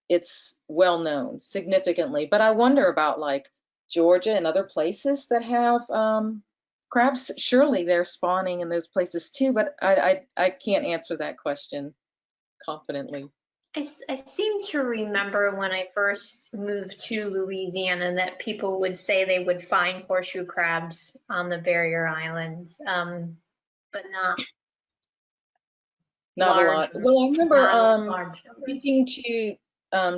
S2: it's well known significantly. But I wonder about like Georgia and other places that have crabs. Surely they're spawning in those places too, but I can't answer that question confidently.
S1: I seem to remember when I first moved to Louisiana that people would say they would find horseshoe crabs on the barrier islands, but not
S2: Not a lot. Well, I remember
S1: large numbers.
S2: speaking to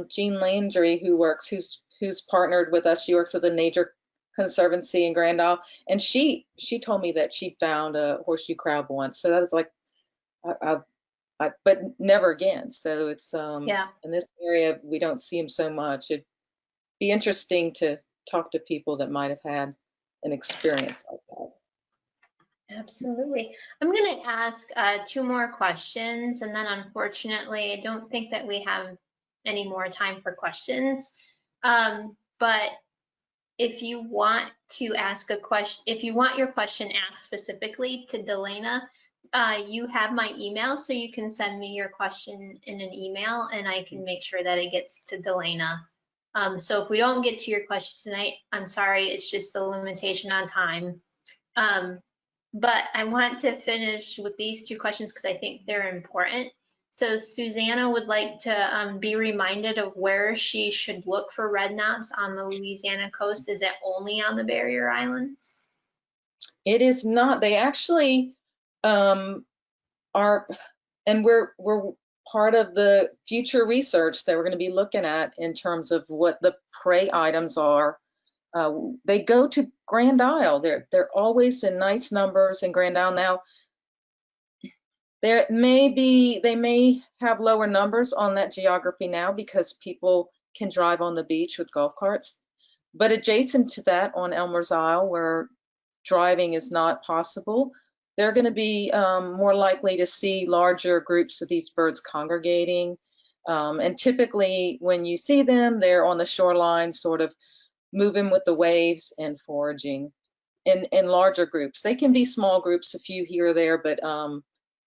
S2: Jean Landry, who's partnered with us. She works at the Nature Conservancy in Grand Isle, and she told me that she found a horseshoe crab once. So that was like, but never again. So it's
S1: Yeah.
S2: in this area we don't see them so much. It'd be interesting to talk to people that might have had an experience like that.
S1: Absolutely. I'm going to ask 2 more questions, and then unfortunately, I don't think that we have any more time for questions. But if you want to ask a question, if you want your question asked specifically to Delaina, you have my email, so you can send me your question in an email, and I can make sure that it gets to Delaina. So if we don't get to your question tonight, I'm sorry, it's just a limitation on time. But I want to finish with these 2 questions because I think they're important. So Susanna would like to be reminded of where she should look for red knots on the Louisiana coast. Is it only on the barrier islands?
S2: It is not. They actually are. and we're part of the future research that we're going to be looking at in terms of what the prey items are. They go to Grand Isle. They're always in nice numbers in Grand Isle. Now, they may have lower numbers on that geography now because people can drive on the beach with golf carts. But adjacent to that on Elmer's Isle, where driving is not possible, they're going to be more likely to see larger groups of these birds congregating. And typically when you see them, they're on the shoreline, sort of moving with the waves and foraging in larger groups. They can be small groups, a few here or there, but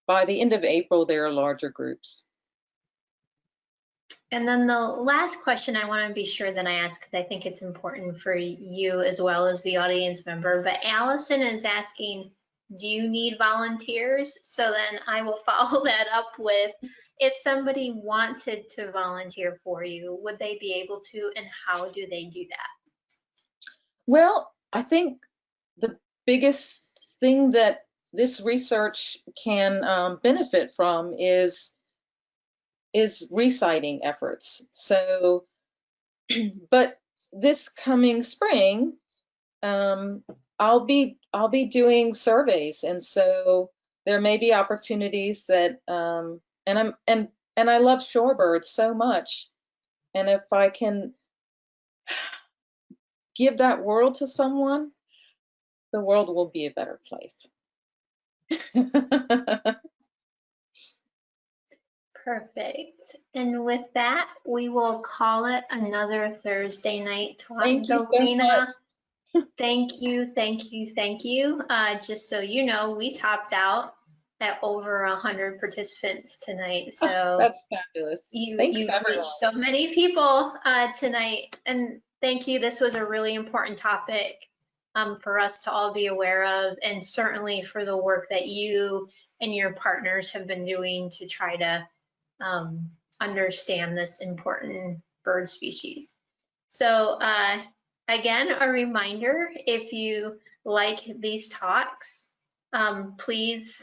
S2: by the end of April, there are larger groups.
S1: And then the last question I want to be sure that I ask, because I think it's important for you as well as the audience member, but Allison is asking, do you need volunteers? So then I will follow that up with, if somebody wanted to volunteer for you, would they be able to, and how do they do that?
S2: Well, I think the biggest thing that this research can benefit from is resighting efforts. So, but this coming spring, I'll be doing surveys, and so there may be opportunities that and I love shorebirds so much, and if I can give that world to someone, the world will be a better place.
S1: Perfect. And with that, we will call it another Thursday night talk.
S2: Thank you so
S1: Delaina,
S2: much.
S1: thank you, thank you, thank you. Just so you know, we topped out at over 100 participants tonight. So
S2: That's fabulous. Thanks,
S1: you've
S2: everyone.
S1: reached so many people tonight. And thank you. This was a really important topic for us to all be aware of, and certainly for the work that you and your partners have been doing to try to understand this important bird species. So again, a reminder, if you like these talks, please